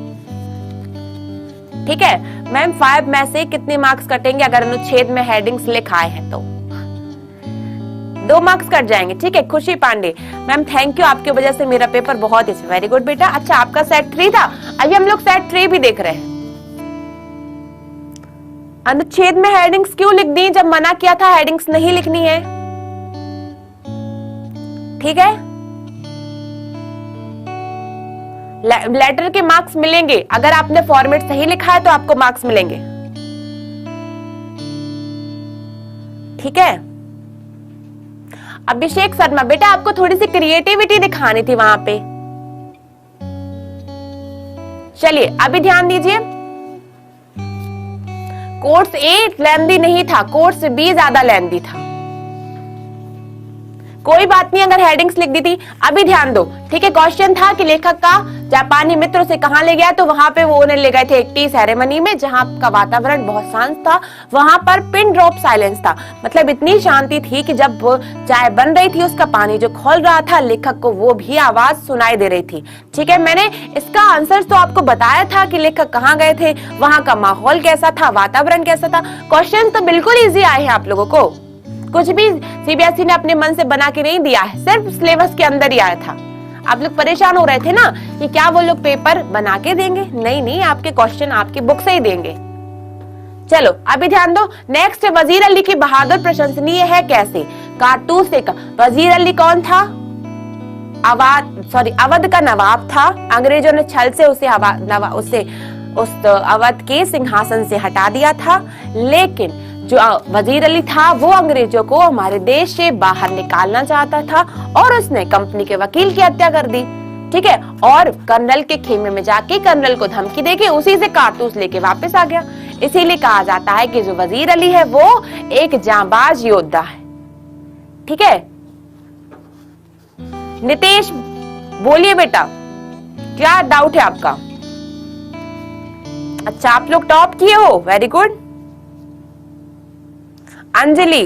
ठीक है। मैम 5 में से कितने मार्क्स कटेंगे अगर अनुच्छेद में हेडिंग्स लिखाए हैं तो? 2 मार्क्स कट जाएंगे, ठीक है। खुशी पांडे, मैम थैंक यू, आपकी वजह से मेरा पेपर बहुत वेरी गुड बेटा। अच्छा, आपका सेट 3 था, अभी हम लोग सेट 3 भी देख रहे हैं। अनुच्छेद में हेडिंग्स क्यों लिख दी जब मना किया था हेडिंग्स नहीं लिखनी है, ठीक है। लेटर के मार्क्स मिलेंगे, अगर आपने फॉर्मेट सही लिखा है तो आपको मार्क्स मिलेंगे, ठीक है। अभिषेक शर्मा, बेटा आपको थोड़ी सी क्रिएटिविटी दिखानी थी वहां पे। चलिए अभी ध्यान दीजिए, कोर्स ए लेंदी नहीं था, कोर्स बी ज्यादा लेंदी था। कोई बात नहीं अगर हेडिंग्स लिख दी थी। अभी ध्यान दो, ठीक है। क्वेश्चन था कि लेखक का जापानी मित्र से कहां ले गया, तो वहां पे वो उन्हें ले गए थे एक टी सेरेमनी में जहां का वातावरण बहुत शांत था। वहां पर पिन ड्रॉप साइलेंस था, मतलब इतनी शांति थी कि जब चाय बन रही थी उसका पानी जो खोल रहा था, लेखक को वो भी आवाज सुनाई दे रही थी, ठीक है। मैंने इसका आंसर तो आपको बताया था कि लेखक कहाँ गए थे, वहां का माहौल कैसा था, वातावरण कैसा था। क्वेश्चन तो बिल्कुल ईजी आए हैं आप लोगों को, कुछ भी सीबीएसई ने अपने मन से बना के नहीं दिया है, सिर्फ सिलेबस के अंदर ही आया था। आप लोग परेशान हो रहे थे ना कि क्या वो लोग पेपर बना के देंगे, नहीं नहीं, आपके क्वेश्चन आपकी बुक से ही देंगे, चलो अभी ध्यान दो। नेक्स्ट, वजीर अली की बहादुर प्रशंसनीय है कैसे? कारतूस से। वजीर अली कौन था? अवध का नवाब था। अंग्रेजों ने छल से उसे उस अवध के सिंहासन से हटा दिया था, लेकिन जो वजीर अली था वो अंग्रेजों को हमारे देश से बाहर निकालना चाहता था और उसने कंपनी के वकील की हत्या कर दी। ठीक है, और कर्नल के खेमे में जाके कर्नल को धमकी देके उसी से कारतूस लेके वापस आ गया। इसीलिए कहा जाता है कि जो वजीर अली है वो एक जांबाज योद्धा है। ठीक है, नितेश बोलिए बेटा, क्या डाउट है आपका? अच्छा, आप लोग टॉप किए हो, वेरी गुड। अंजलि,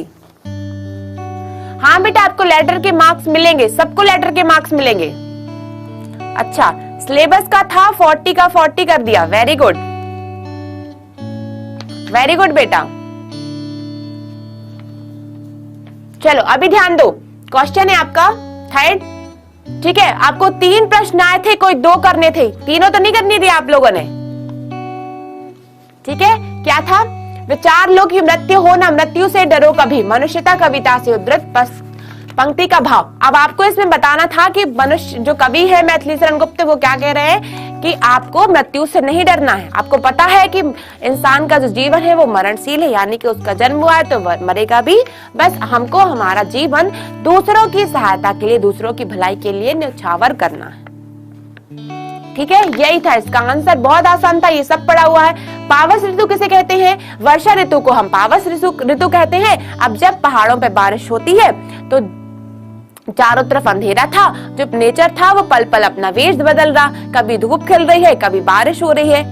हाँ बेटा, आपको लेटर के मार्क्स मिलेंगे, सबको लेटर के मार्क्स मिलेंगे। अच्छा, सिलेबस का था 40 का 40 कर दिया, वेरी गुड, वेरी गुड बेटा। चलो अभी ध्यान दो, क्वेश्चन है आपका थर्ड। ठीक है, आपको 3 प्रश्न आए थे, कोई 2 करने थे, तीनों तो नहीं करनी थी आप लोगों ने। ठीक है, क्या था? विचार लो कि मृत्यु हो ना मृत्यु से डरो कभी, मनुष्यता कविता से उद्धृत पंक्ति का भाव। अब आपको इसमें बताना था कि मनुष्य जो कवि है मैथिली शरण गुप्त, वो क्या कह रहे हैं कि आपको मृत्यु से नहीं डरना है। आपको पता है कि इंसान का जो जीवन है वो मरणशील है, यानी कि उसका जन्म हुआ है तो वह मरेगा भी। बस हमको हमारा जीवन दूसरों की सहायता के लिए, दूसरों की भलाई के लिए न्यौछावर करना है। ठीक है, यही था इसका आंसर, बहुत आसान था, ये सब पढ़ा हुआ है। पावस ऋतु किसे कहते हैं? वर्षा ऋतु को हम पावस ऋतु कहते हैं। अब जब पहाड़ों पे बारिश होती है तो चारों तरफ अंधेरा था, जो नेचर था वो पल पल अपना वेश बदल रहा, कभी धूप खिल रही है, कभी बारिश हो रही है,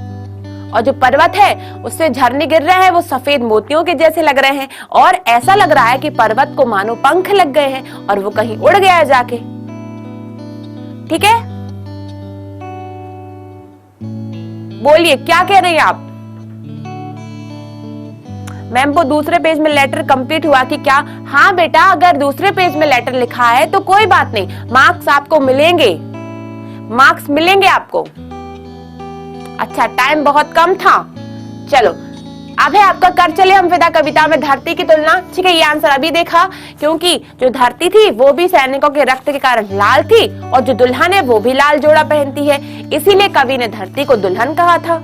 और जो पर्वत है उससे झरने गिर रहे हैं, वो सफेद मोतियों के जैसे लग रहे हैं, और ऐसा लग रहा है कि पर्वत को मानो पंख लग गए हैं और वो कहीं उड़ गया है जाके। ठीक है, बोलिए क्या कह रही हैं आप? मैम वो दूसरे पेज में लेटर कंप्लीट हुआ कि क्या? हाँ बेटा, अगर दूसरे पेज में लेटर लिखा है तो कोई बात नहीं, मार्क्स आपको मिलेंगे, मार्क्स मिलेंगे आपको। अच्छा, टाइम बहुत कम था। चलो अब है आपका कर चले हम विदा कविता में धरती की तुलना। ठीक है, ये आंसर अभी देखा, क्योंकि जो धरती थी वो भी सैनिकों के रक्त के कारण लाल थी और जो दुल्हन है वो भी लाल जोड़ा पहनती है, इसीलिए कवि ने धरती को दुल्हन कहा था।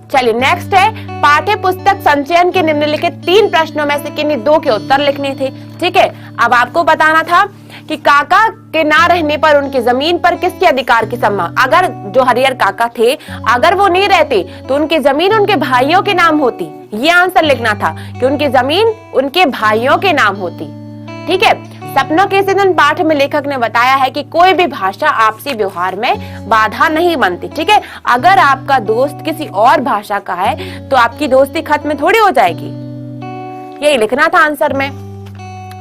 चलिए नेक्स्ट है, पाठ्य पुस्तक संचयन के निम्नलिखित 3 प्रश्नों में से किन्हीं 2 के उत्तर लिखने थे। ठीक है, अब आपको बताना था कि काका के ना रहने पर उनकी जमीन पर किसके अधिकार की सम्मान। अगर जो हरिहर काका थे, अगर वो नहीं रहते तो उनकी जमीन उनके भाइयों के नाम होती। ये आंसर लिखना था कि उनकी जमीन उनके भाइयों के नाम होती। ठीक है, सपनों के सिद्धन पाठ में लेखक ने बताया है कि कोई भी भाषा आपसी व्यवहार में बाधा नहीं बनती। ठीक है, अगर आपका दोस्त किसी और भाषा का है तो आपकी दोस्ती खत्म थोड़ी हो जाएगी। यही लिखना था आंसर में।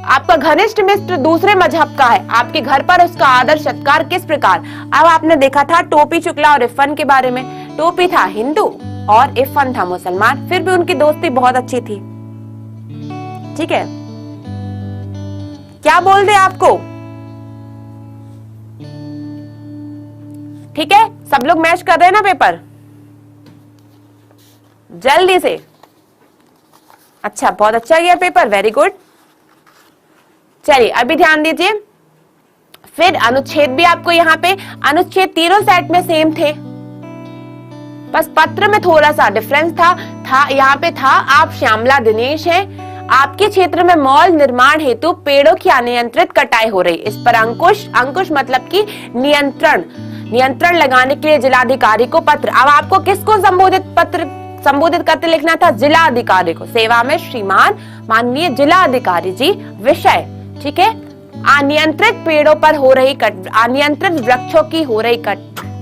आपका घनिष्ठ मित्र दूसरे मजहब का है, आपके घर पर उसका आदर सत्कार किस प्रकार। अब आपने देखा था टोपी शुक्ला और इरफान के बारे में। टोपी था हिंदू और इरफान था मुसलमान, फिर भी उनकी दोस्ती बहुत अच्छी थी। ठीक है, क्या बोल दे आपको? ठीक है, सब लोग मैच कर रहे हैं ना पेपर, जल्दी से। अच्छा, बहुत अच्छा गया पेपर, वेरी गुड। चलिए अभी ध्यान दीजिए, फिर अनुच्छेद भी आपको यहाँ पे अनुच्छेद तीनों सेट में सेम थे, बस पत्र में थोड़ा सा डिफरेंस था यहाँ पे था। आप श्यामला दिनेश हैं, आपके क्षेत्र में मॉल निर्माण हेतु पेड़ों की अनियंत्रित कटाई हो रही। इस पर अंकुश मतलब कि नियंत्रण लगाने के लिए जिलाधिकारी को पत्र। अब आपको किसको संबोधित करते लिखना था? जिलाधिकारी को। सेवा में श्रीमान माननीय जिलाधिकारी जी, विषय। ठीक है, अनियंत्रित पेड़ों पर हो रही अनियंत्रित वृक्षों की हो रही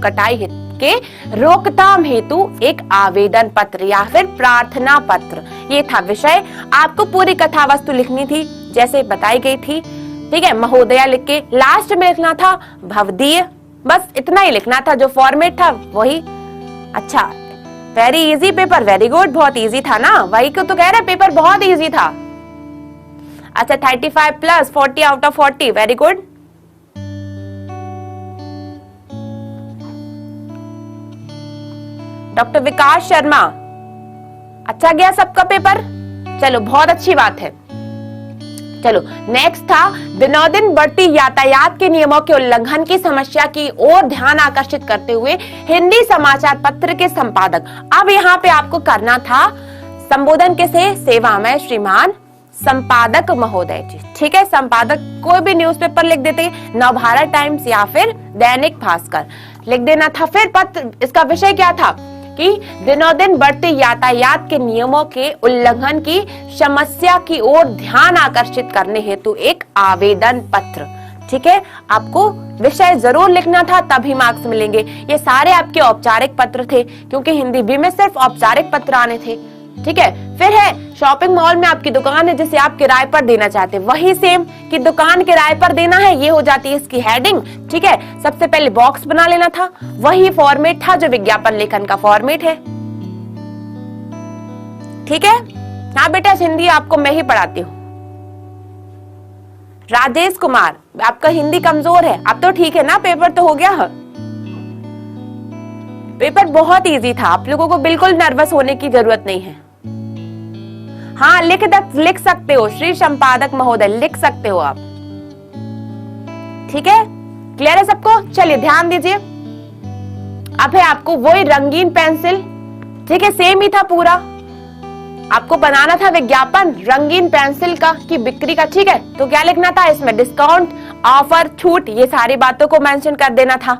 कटाई के रोकथाम हेतु एक आवेदन पत्र या फिर प्रार्थना पत्र, ये था विषय। आपको पूरी कथा वस्तु लिखनी थी जैसे बताई गई थी। ठीक है, महोदया लिख के लास्ट में लिखना था भवदीय, बस इतना ही लिखना था, जो फॉर्मेट था वही। अच्छा, very easy paper, very good, बहुत इजी था ना, वही को तो कह रहे पेपर बहुत इजी था। अच्छा, 35 plus 40 out of 40, very good. Doctor Vikas Sharma. अच्छा गया सबका पेपर, चलो बहुत अच्छी बात है। चलो नेक्स्ट था, दिनों दिन बढ़ती यातायात के नियमों के उल्लंघन की समस्या की ओर ध्यान आकर्षित करते हुए हिंदी समाचार पत्र के संपादक। अब यहाँ पे आपको करना था संबोधन किसे, सेवा में श्रीमान संपादक महोदय जी। ठीक है, संपादक कोई भी न्यूज़पेपर लिख देते, नवभारत टाइम्स या फिर दैनिक भास्कर लिख देना था। फिर पत्र, इसका विषय क्या था कि दिनों दिन बढ़ते यातायात के नियमों के उल्लंघन की समस्या की ओर ध्यान आकर्षित करने हेतु एक आवेदन पत्र। ठीक है, आपको विषय जरूर लिखना था, तभी मार्क्स मिलेंगे। ये सारे आपके औपचारिक पत्र थे, क्योंकि हिंदी बी में सिर्फ औपचारिक पत्र आने थे। ठीक है, फिर है शॉपिंग मॉल में आपकी दुकान है जिसे आप किराए पर देना चाहते हैं, वही सेम कि दुकान किराए पर देना है, ये हो जाती है इसकी हेडिंग। ठीक है, सबसे पहले बॉक्स बना लेना था, वही फॉर्मेट था जो विज्ञापन लेखन का फॉर्मेट है। ठीक है, हाँ बेटा हिंदी आपको मैं ही पढ़ाती हूँ। राजेश कुमार, आपका हिंदी कमजोर है, अब तो ठीक है ना, पेपर तो हो गया। पेपर बहुत इजी था, आप लोगों को बिल्कुल नर्वस होने की जरूरत नहीं है। हाँ लिख सकते हो श्री संपादक महोदय, लिख सकते हो आप। ठीक है, क्लियर है सबको? चलिए ध्यान दीजिए, अब है आपको वही रंगीन पेंसिल। ठीक है, सेम ही था पूरा, आपको बनाना था विज्ञापन रंगीन पेंसिल का की बिक्री का। ठीक है, तो क्या लिखना था इसमें, डिस्काउंट, ऑफर, छूट, ये सारी बातों को मेंशन कर देना था।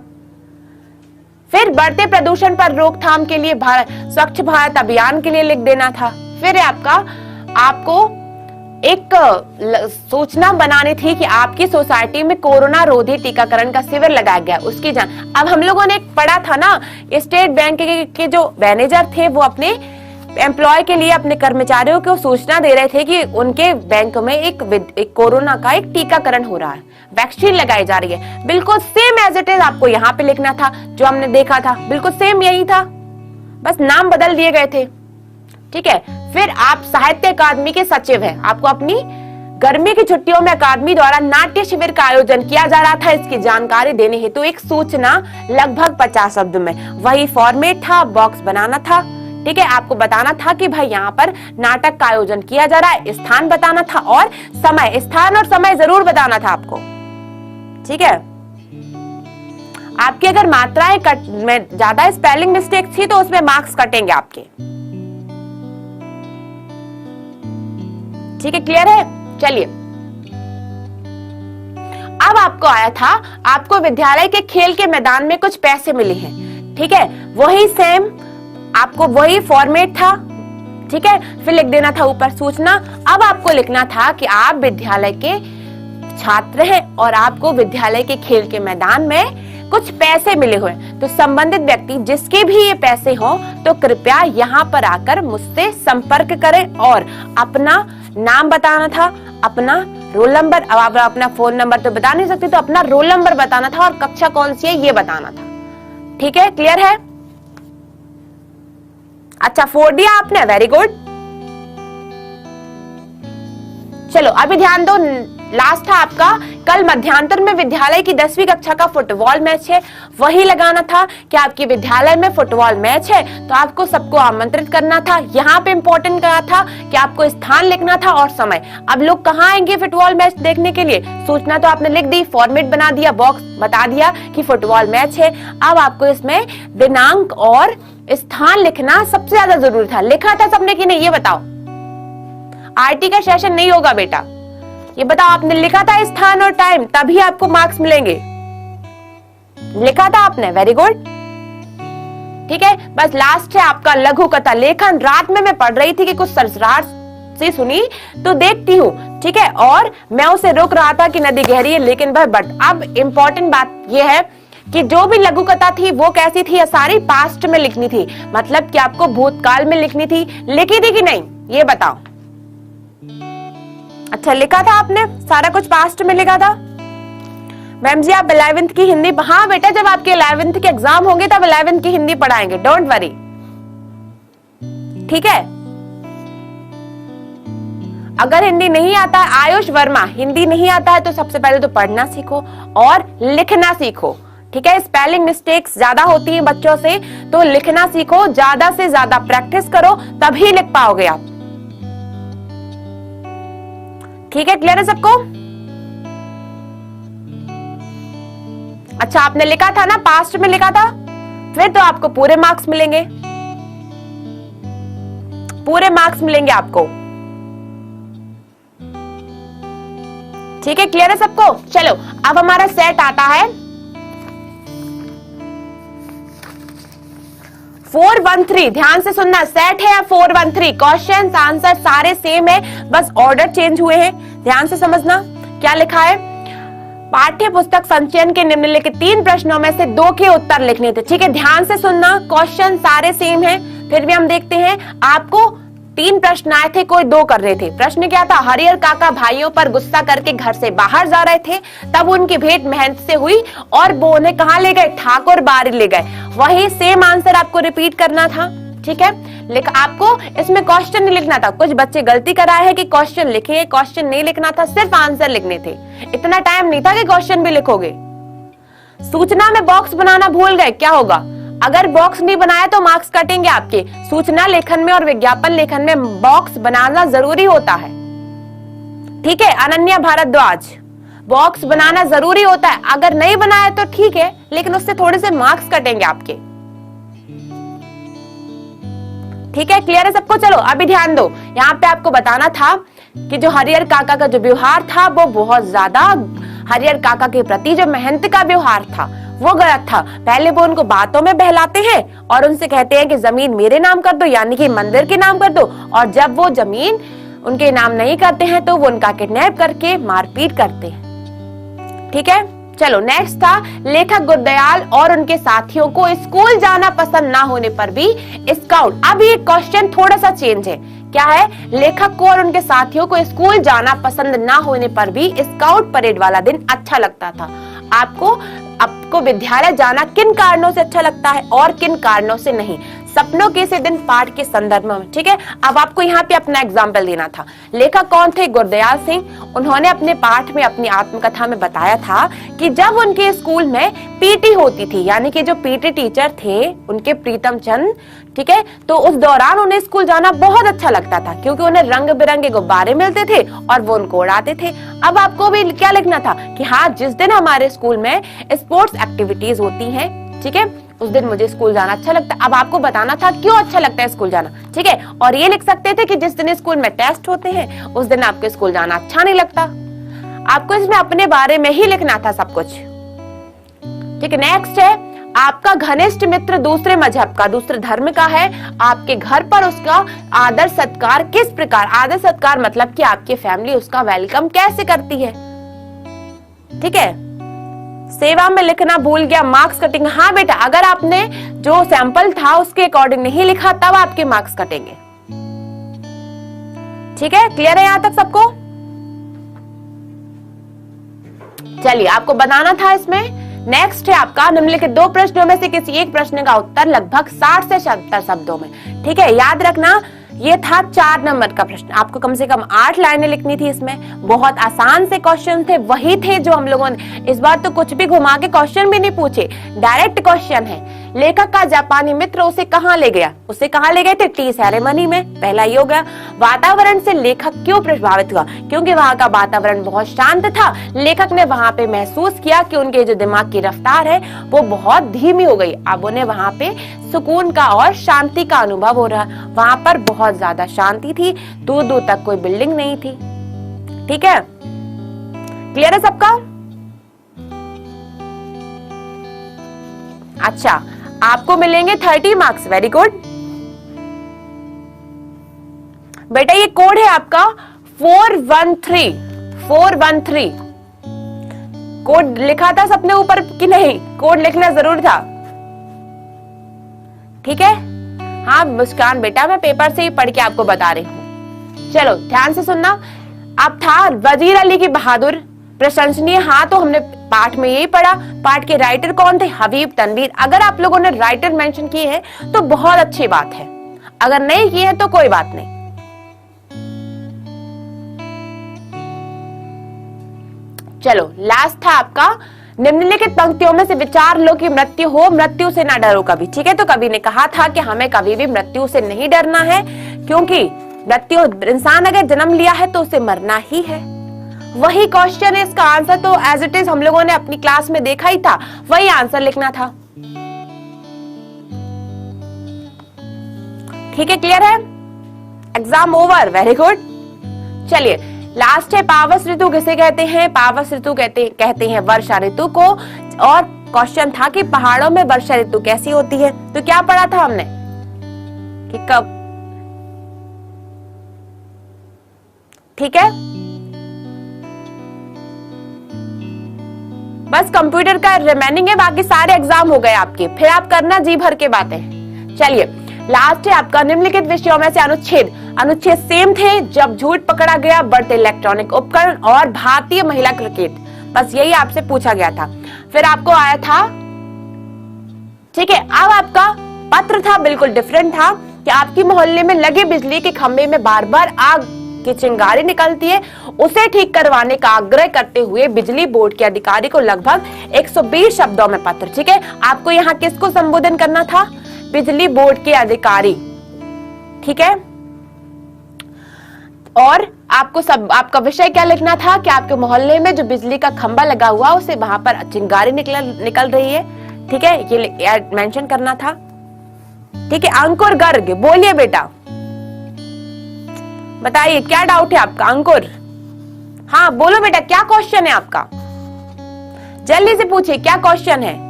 फिर बढ़ते प्रदूषण पर रोकथाम के लिए स्वच्छ भारत अभियान के लिए लिख देना था। फिर आपको एक सूचना बनानी थी कि आपकी सोसाइटी में कोरोना रोधी टीकाकरण का शिविर लगाया गया, उसकी जान। अब हम लोगों ने पढ़ा था ना, स्टेट बैंक के जो मैनेजर थे वो अपने एम्प्लॉय के लिए, अपने कर्मचारियों को सूचना दे रहे थे कि उनके बैंक में एक कोरोना का एक टीकाकरण हो रहा है, वैक्सीन लगाई जा रही है। बिल्कुल सेम एज इट इज आपको यहाँ पे लिखना था, जो हमने देखा था बिल्कुल सेम यही था, बस नाम बदल दिए गए थे। ठीक है, फिर आप साहित्य अकादमी के सचिव हैं, आपको अपनी गर्मी की छुट्टियों में अकादमी द्वारा नाट्य शिविर का आयोजन किया जा रहा था, इसकी जानकारी देने हेतु एक सूचना लगभग 50 शब्द में, वही फॉर्मेट था, बॉक्स बनाना था। ठीक है, आपको बताना था कि भाई यहाँ पर नाटक का आयोजन किया जा रहा है, स्थान बताना था और समय, स्थान और समय जरूर बताना था आपको। ठीक है, आपकी अगर मात्राएं में ज्यादा स्पेलिंग मिस्टेक थी तो उसमें मार्क्स कटेंगे आपके। ठीक है, क्लियर है? चलिए, अब आपको आया था, आपको विद्यालय के खेल के मैदान में कुछ पैसे मिले हैं। ठीक है, वही सेम आपको वही फॉर्मेट था। ठीक है, फिर लिख देना था ऊपर सूचना। अब आपको लिखना था कि आप विद्यालय के छात्र हैं और आपको विद्यालय के खेल के मैदान में कुछ पैसे मिले हुए, तो संबंधित व्यक्ति जिसके भी ये पैसे हो तो कृपया यहाँ पर आकर मुझसे संपर्क करें और अपना नाम बताना था, अपना रोल नंबर, अब आप अपना फोन नंबर तो बता नहीं सकते, तो अपना रोल नंबर बताना था और कक्षा कौन सी है ये बताना था। ठीक है, क्लियर है? अच्छा 4 दिया आपने, वेरी गुड। चलो अभी ध्यान दो, लास्ट था आपका, कल मध्यांतर में विद्यालय की 10वीं कक्षा का फुटबॉल मैच है, वही लगाना था कि आपके विद्यालय में फुटबॉल मैच है, तो आपको सबको आमंत्रित करना था। यहाँ पे इंपॉर्टेंट कहा था कि आपको स्थान लिखना था और समय। अब लोग कहाँ आएंगे फुटबॉल मैच देखने के लिए, सूचना तो आपने लिख दी, फॉर्मेट बना दिया, बॉक्स बता दिया कि फुटबॉल मैच है। अब आपको इसमें दिनांक और स्थान लिखना सबसे ज्यादा जरूरी था। लिखा था सबने कि नहीं ये बताओ? आरटी का सेशन नहीं होगा बेटा, ये बताओ आपने लिखा था स्थान और टाइम, तभी आपको मार्क्स मिलेंगे। लिखा था आपने, वेरी गुड। ठीक है, बस लास्ट है आपका लघु कथा लेखन। रात में मैं पढ़ रही थी कि कुछ सरसराहट से सुनी तो देखती हूँ। ठीक है, और मैं उसे रोक रहा था कि नदी गहरी है लेकिन वह बट। अब इंपॉर्टेंट बात यह है कि जो भी लघु कथा थी वो कैसी थी, सारी पास्ट में लिखनी थी, मतलब कि आपको भूतकाल में लिखनी थी। लिखी थी कि नहीं ये बताओ? अच्छा लिखा था आपने, सारा कुछ पास्ट में लिखा था। मैम जी आप 11वीं की हिंदी, हाँ बेटा जब आपके 11वीं के एग्जाम होंगे तब 11वीं की हिंदी पढ़ाएंगे, डोंट वरी। ठीक है, अगर हिंदी नहीं आता है, आयुष वर्मा हिंदी नहीं आता है तो सबसे पहले तो पढ़ना सीखो और लिखना सीखो। ठीक है, स्पेलिंग मिस्टेक्स ज्यादा होती हैं बच्चों से, तो लिखना सीखो, ज्यादा से ज्यादा प्रैक्टिस करो, तभी लिख पाओगे आप। ठीक है, क्लियर है सबको? अच्छा, आपने लिखा था ना, पास्ट में लिखा था, फिर तो आपको पूरे मार्क्स मिलेंगे, पूरे मार्क्स मिलेंगे आपको। ठीक है, क्लियर है सबको? चलो अब हमारा सेट आता है 413। ध्यान से सुनना, सेट है 413, क्वेश्चन आंसर सारे सेम है, बस ऑर्डर चेंज हुए हैं। ध्यान से समझना क्या लिखा है। पाठ्य पुस्तक संचयन के निम्नलिखित 3 प्रश्नों में से 2 के उत्तर लिखने थे। ठीक है, ध्यान से सुनना, क्वेश्चन सारे सेम हैं, फिर भी हम देखते हैं। आपको 3 प्रश्न आए थे, कोई 2 कर रहे थे। प्रश्न क्या था? हरिहर काका भाइयों पर गुस्सा करके घर से बाहर जा रहे थे, तब उनकी भेंट महंत से हुई और वो उन्हें कहां ले गए? ठाकुर बारी ले गए। वही सेम आंसर आपको रिपीट करना था। ठीक है, आपको इसमें क्वेश्चन नहीं लिखना था। कुछ बच्चे गलती कराए हैं कि क्वेश्चन लिखे, क्वेश्चन नहीं लिखना था, सिर्फ आंसर लिखने थे। इतना टाइम नहीं था कि क्वेश्चन भी लिखोगे। सूचना में बॉक्स बनाना भूल गए, क्या होगा? अगर बॉक्स नहीं बनाया तो मार्क्स कटेंगे आपके। सूचना लेखन में और विज्ञापन लेखन में बॉक्स बनाना जरूरी होता है। ठीक है, अनन्या भारद्वाज, बॉक्स बनाना जरूरी होता है। अगर नहीं बनाया तो ठीक है, लेकिन उससे थोड़े से मार्क्स कटेंगे आपके। ठीक है, क्लियर है सबको? चलो अभी ध्यान दो, यहाँ पे आपको बताना था कि जो हरिहर काका का जो व्यवहार था वो बहुत ज्यादा, हरिहर काका के प्रति जो महंत का व्यवहार था वो गलत था। पहले वो उनको बातों में बहलाते हैं और उनसे कहते हैं कि जमीन मेरे नाम कर दो, यानी कि मंदिर के नाम कर दो, और जब वो जमीन उनके नाम नहीं करते हैं तो वो उनका किडनैप करके मारपीट करते हैं। ठीक है, चलो नेक्स्ट था लेखक गुरदयाल और उनके साथियों को स्कूल जाना पसंद ना होने पर भी स्काउट। अब ये क्वेश्चन थोड़ा सा चेंज है। क्या है? लेखक को और उनके साथियों को स्कूल जाना पसंद ना होने पर भी स्काउट परेड वाला दिन अच्छा लगता था। आपको विद्यालय जाना किन कारणों से अच्छा लगता है और किन कारणों से नहीं, सपनों के से दिन पाठ के संदर्भ में। ठीक है, अब आपको यहाँ पे अपना एग्जाम्पल देना था। लेखक कौन थे? गुरदयाल सिंह। उन्होंने अपने पाठ में, अपनी आत्मकथा में बताया था कि जब उनके स्कूल में पीटी होती थी, यानी कि जो पीटी टीचर थे उनके प्रीतम चंद, ठीक है, तो उस दौरान उन्हें स्कूल जाना बहुत अच्छा लगता था, क्योंकि उन्हें रंग बिरंगे गुब्बारे मिलते थे और वो उनको उड़ाते थे। अब आपको भी क्या लिखना था कि हाँ, जिस दिन हमारे स्कूल में स्पोर्ट्स एक्टिविटीज होती हैं, ठीक है, उस दिन मुझे स्कूल जाना अच्छा लगता है। अब आपको बताना था क्यों अच्छा लगता है स्कूल जाना। ठीक है, और ये लिख सकते थे कि जिस दिन स्कूल में टेस्ट होते हैं उस दिन आपको स्कूल जाना अच्छा नहीं लगता। आपको इसमें अपने बारे में ही लिखना था सब कुछ। ठीक है, नेक्स्ट है आपका घनिष्ठ मित्र दूसरे मजहब का, दूसरे धर्म का है, आपके घर पर उसका आदर सत्कार किस प्रकार, आदर सत्कार मतलब कि आपकी फैमिली उसका वेलकम कैसे करती है। ठीक है, सेवा में लिखना भूल गया, मार्क्स कटेंगे। हाँ बेटा, अगर आपने जो सैंपल था उसके अकॉर्डिंग नहीं लिखा तब आपके मार्क्स कटेंगे। ठीक है, क्लियर है यहां तक सबको? चलिए, आपको बताना था इसमें। नेक्स्ट है आपका निम्नलिखित 2 प्रश्नों में से किसी एक प्रश्न का उत्तर लगभग 60 से 70 शब्दों में। ठीक है, याद रखना ये था 4 नंबर का प्रश्न, आपको कम से कम 8 लाइनें लिखनी थी इसमें। बहुत आसान से क्वेश्चन थे, वही थे जो हम लोगों ने, इस बार तो कुछ भी घुमा के क्वेश्चन भी नहीं पूछे, डायरेक्ट क्वेश्चन है। लेखक का जापानी मित्र उसे कहां ले गया? उसे कहां ले गए थे? टी सेरेमनी में, पहला ये हो गया। वातावरण से लेखक क्यों प्रभावित हुआ? क्योंकि वहां का वातावरण बहुत शांत था। लेखक ने वहां पे महसूस किया कि उनके जो दिमाग की रफ्तार है वो बहुत धीमी हो गई। अब उन्हें वहां पे सुकून का और शांति का अनुभव हो रहा। वहां पर बहुत ज्यादा शांति थी, दूर दूर तक कोई बिल्डिंग नहीं थी। ठीक है, क्लियर है सबका? अच्छा, आपको मिलेंगे 30 मार्क्स। वेरी गुड बेटा, ये कोड है आपका 413। 413 कोड लिखा था सबने ऊपर कि नहीं? कोड लिखना जरूर था। ठीक है, हाँ मुस्कान बेटा, मैं पेपर से ही पढ़ के आपको बता रही हूँ। चलो ध्यान से सुनना। अब था वजीर अली की बहादुर प्रशंसनीय। हाँ, तो हमने पाठ में यही पढ़ा। पाठ के राइटर कौन थे? हबीब तनवीर। अगर आप लोगों ने राइटर मेंशन किए हैं तो बहुत अच्छी बात है, अगर नहीं किए हैं तो कोई बात नहीं। चलो, लास्ट था आपका निम्नलिखित पंक्तियों में से विचार लो कि मृत्यु हो, मृत्यु से ना डरो कभी। ठीक है, तो कवि ने कहा था कि हमें कभी भी मृत्यु से नहीं डरना है, क्योंकि मृत्यु, इंसान अगर जन्म लिया है तो उसे मरना ही है। वही क्वेश्चन है, इसका आंसर तो एज इट इज हम लोगों ने अपनी क्लास में देखा ही था, वही आंसर लिखना था। ठीक है, क्लियर है? Exam over, very good. चलिए लास्ट है, पावस ऋतु किसे कहते हैं? पावस ऋतु कहते हैं वर्षा ऋतु को। और क्वेश्चन था कि पहाड़ों में वर्षा ऋतु कैसी होती है, तो क्या पढ़ा था हमने कि कब? ठीक है, बस कंप्यूटर का रिमेनिंग है, बाकी सारे एग्जाम हो गए आपके, फिर आप करना जी भर के बातें। चलिए लास्ट है आपका, निम्नलिखित विषयों में से अनुच्छेद सेम थे, जब झूठ पकड़ा गया, बढ़ते इलेक्ट्रॉनिक उपकरण और भारतीय महिला क्रिकेट। बस यही आपसे पूछा गया था। फिर आपको आया था, ठीक है, अब आपका पत्र था बिल्कुल डिफरेंट था कि आपकी मोहल्ले में लगे बिजली के खंभे में बार बार आग की चिंगारी निकलती है, उसे ठीक करवाने का आग्रह करते हुए बिजली बोर्ड के अधिकारी को लगभग 120 शब्दों में पत्र। ठीक है, आपको यहाँ किसको संबोधन करना था? बिजली बोर्ड के अधिकारी। ठीक है, और आपका विषय क्या लिखना था कि आपके मोहल्ले में जो बिजली का खंभा लगा हुआ उसे वहां पर चिंगारी निकल रही है। ठीक है, ये मेंशन करना था। ठीक है, अंकुर गर्ग बोलिए बेटा, बताइए क्या डाउट है आपका? अंकुर, हाँ बोलो बेटा, क्या क्वेश्चन है आपका? जल्दी से पूछिए क्या क्वेश्चन है।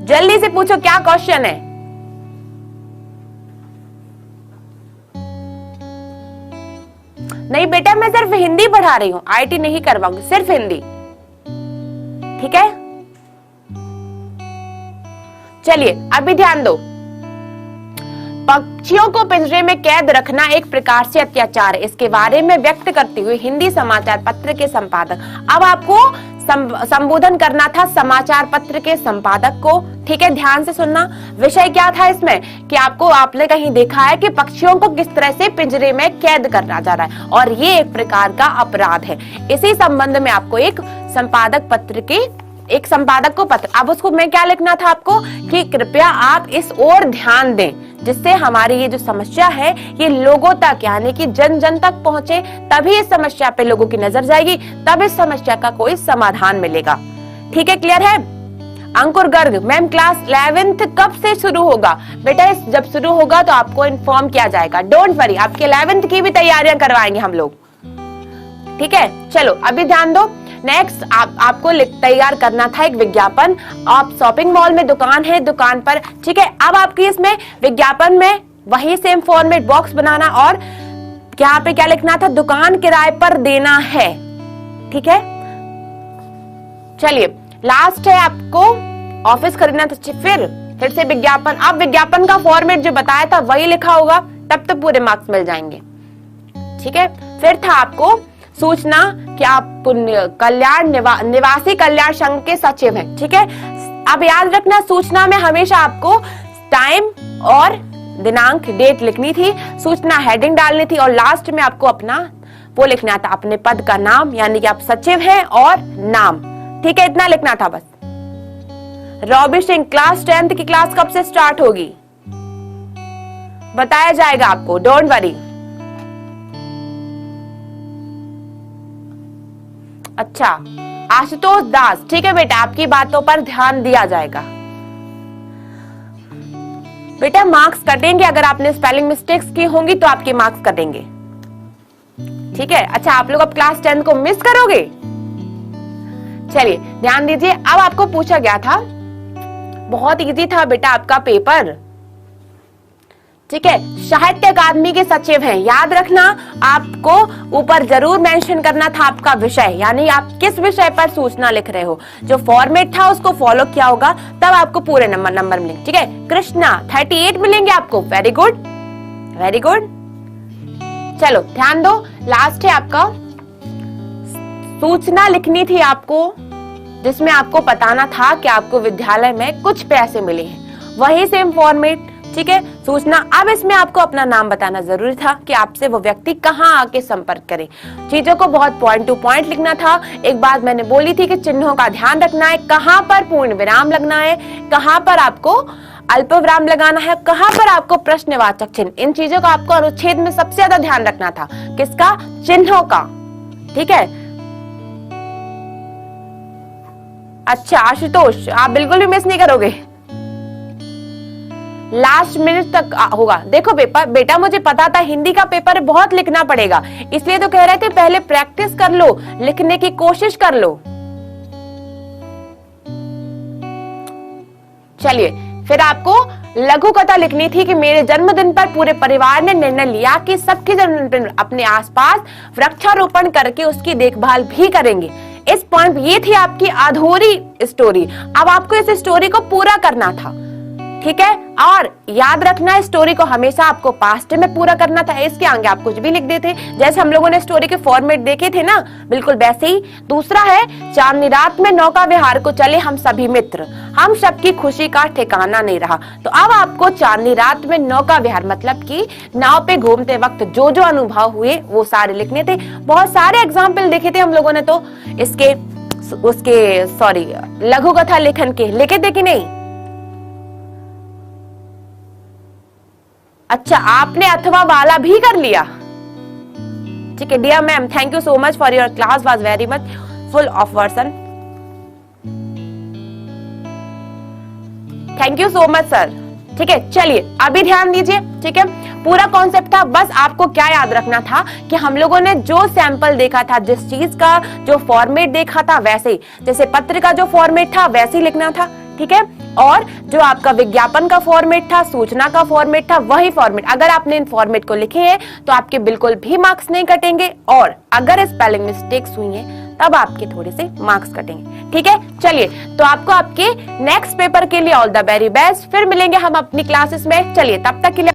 जल्दी से पूछो क्या क्वेश्चन है। नहीं बेटा, मैं सिर्फ हिंदी पढ़ा रही हूं, आईटी नहीं करवाऊंगी, सिर्फ हिंदी। ठीक है, चलिए अभी ध्यान दो। पक्षियों को पिंजरे में कैद रखना एक प्रकार से अत्याचार है, इसके बारे में व्यक्त करते हुए हिंदी समाचार पत्र के संपादक। अब आपको संबोधन करना था समाचार पत्र के संपादक को। ठीक है, ध्यान से सुनना। विषय क्या था इसमें कि आपने कहीं देखा है कि पक्षियों को किस तरह से पिंजरे में कैद करना जा रहा है, और ये एक प्रकार का अपराध है। इसी संबंध में आपको एक संपादक को पत्र, अब उसको मैं क्या लिखना था आपको कि कृपया आप इस ओर ध्यान दें, जिससे हमारी ये जो समस्या है ये लोगों तक, यानी कि जन जन तक पहुंचे, तभी इस समस्या पे लोगों की नजर जाएगी, तब इस समस्या का कोई समाधान मिलेगा। ठीक है, क्लियर है? अंकुर गर्ग, मैम क्लास 11th कब से शुरू होगा? बेटा जब शुरू होगा तो आपको इन्फॉर्म किया जाएगा, डोंट वरी, आपके 11th की भी तैयारियां करवाएंगे हम लोग। ठीक है, चलो अभी ध्यान दो। नेक्स्ट आपको तैयार करना था एक विज्ञापन। आप शॉपिंग मॉल में दुकान है, दुकान पर, ठीक है, अब आपकी इसमें विज्ञापन में वही सेम फॉर्मेट बॉक्स बनाना, और यहाँ पे क्या लिखना था? दुकान किराए पर देना है। ठीक है, चलिए लास्ट है, आपको ऑफिस खरीदना था, फिर से विज्ञापन। अब विज्ञापन का फॉर्मेट जो बताया था वही लिखा होगा, तब तो पूरे मार्क्स मिल जाएंगे। ठीक है, फिर था आपको सूचना कि आप निवासी कल्याण संघ के सचिव हैं। ठीक है, अब याद रखना सूचना में हमेशा आपको टाइम और दिनांक, डेट लिखनी थी, सूचना हेडिंग डालनी थी, और लास्ट में आपको अपना वो लिखना था, अपने पद का नाम, यानी कि आप सचिव हैं, और नाम। ठीक है, इतना लिखना था बस। रॉबी सिंह, क्लास 10th की क्लास कब से स्टार्ट होगी? बताया जाएगा आपको, डोंट वरी। अच्छा, आशुतोष दास, ठीक है बेटा, आपकी बातों पर ध्यान दिया जाएगा। बेटा मार्क्स कटेंगे, अगर आपने स्पेलिंग मिस्टेक्स की होंगी तो आपके मार्क्स कटेंगे। ठीक है, अच्छा आप लोग अब क्लास 10 को मिस करोगे? चलिए ध्यान दीजिए। अब आपको पूछा गया था, बहुत इजी था बेटा आपका पेपर। ठीक है, साहित्य अकादमी के सचिव हैं, याद रखना आपको ऊपर जरूर मेंशन करना था आपका विषय, यानी आप किस विषय पर सूचना लिख रहे हो। जो फॉर्मेट था उसको फॉलो किया होगा, तब आपको पूरे नंबर मिलेंगे। ठीक है, कृष्णा 38 मिलेंगे आपको, वेरी गुड वेरी गुड। चलो ध्यान दो, लास्ट है आपका सूचना लिखनी थी आपको, जिसमें आपको बताना था कि आपको विद्यालय में कुछ पैसे मिले हैं। वही सेम फॉर्मेट, ठीक है, सूचना। अब इसमें आपको अपना नाम बताना जरूरी था कि आपसे वो व्यक्ति कहाँ आके संपर्क करे। चीजों को बहुत पॉइंट टू पॉइंट लिखना था। एक बात मैंने बोली थी कि चिन्हों का ध्यान रखना है, कहाँ पर पूर्ण विराम लगना है, कहाँ पर आपको अल्प विराम लगाना है, कहाँ पर आपको प्रश्नवाचक चिन्ह। इन चीजों का आपको अनुच्छेद में सबसे ज्यादा ध्यान रखना था। किसका? चिन्हों का। ठीक है। अच्छा आशुतोष, आप बिल्कुल भी मिस नहीं करोगे, लास्ट मिनट तक होगा। देखो पेपर बेटा, मुझे पता था हिंदी का पेपर बहुत लिखना पड़ेगा, इसलिए तो कह रहे थे पहले प्रैक्टिस कर लो, लिखने की कोशिश कर लो। चलिए, फिर आपको लघु कथा लिखनी थी कि मेरे जन्मदिन पर पूरे परिवार ने निर्णय लिया कि सबके जन्मदिन पर अपने आसपास वृक्षारोपण करके उसकी देखभाल भी करेंगे। इस पॉइंट, ये थी आपकी अधूरी स्टोरी। अब आपको इस स्टोरी को पूरा करना था। ठीक है, और याद रखना स्टोरी को हमेशा आपको पास्ट में पूरा करना था। इसके आगे आप कुछ भी लिख देते, जैसे हम लोगों ने स्टोरी के फॉर्मेट देखे थे ना, बिल्कुल वैसे ही। दूसरा है, चांदनी रात में नौका विहार को चले हम सभी मित्र, हम सबकी खुशी का ठिकाना नहीं रहा। तो अब आपको चांदनी रात में नौका विहार मतलब कि नाव पे घूमते वक्त जो जो अनुभव हुए वो सारे लिखने थे। बहुत सारे एग्जाम्पल देखे थे हम लोगों ने, तो इसके उसके सॉरी लघु कथा लेखन के लिखे थे कि नहीं? अच्छा, आपने अथवा वाला भी कर लिया। ठीक है dear ma'am, thank you so much for your class was very much full of version. Thank you so much sir. ठीक है, चलिए अभी ध्यान दीजिए। ठीक है, पूरा कॉन्सेप्ट था, बस आपको क्या याद रखना था कि हम लोगों ने जो सैंपल देखा था, जिस चीज का जो फॉर्मेट देखा था वैसे ही, जैसे पत्र का जो फॉर्मेट था वैसे ही लिखना था। ठीक है, और जो आपका विज्ञापन का फॉर्मेट था, सूचना का फॉर्मेट था, वही फॉर्मेट। अगर आपने इन फॉर्मेट को लिखे हैं तो आपके बिल्कुल भी मार्क्स नहीं कटेंगे, और अगर स्पेलिंग मिस्टेक्स हुई हैं तब आपके थोड़े से मार्क्स कटेंगे। ठीक है, चलिए तो आपको आपके नेक्स्ट पेपर के लिए ऑल द वेरी बेस्ट। फिर मिलेंगे हम अपनी क्लासेस में। चलिए तब तक के लिए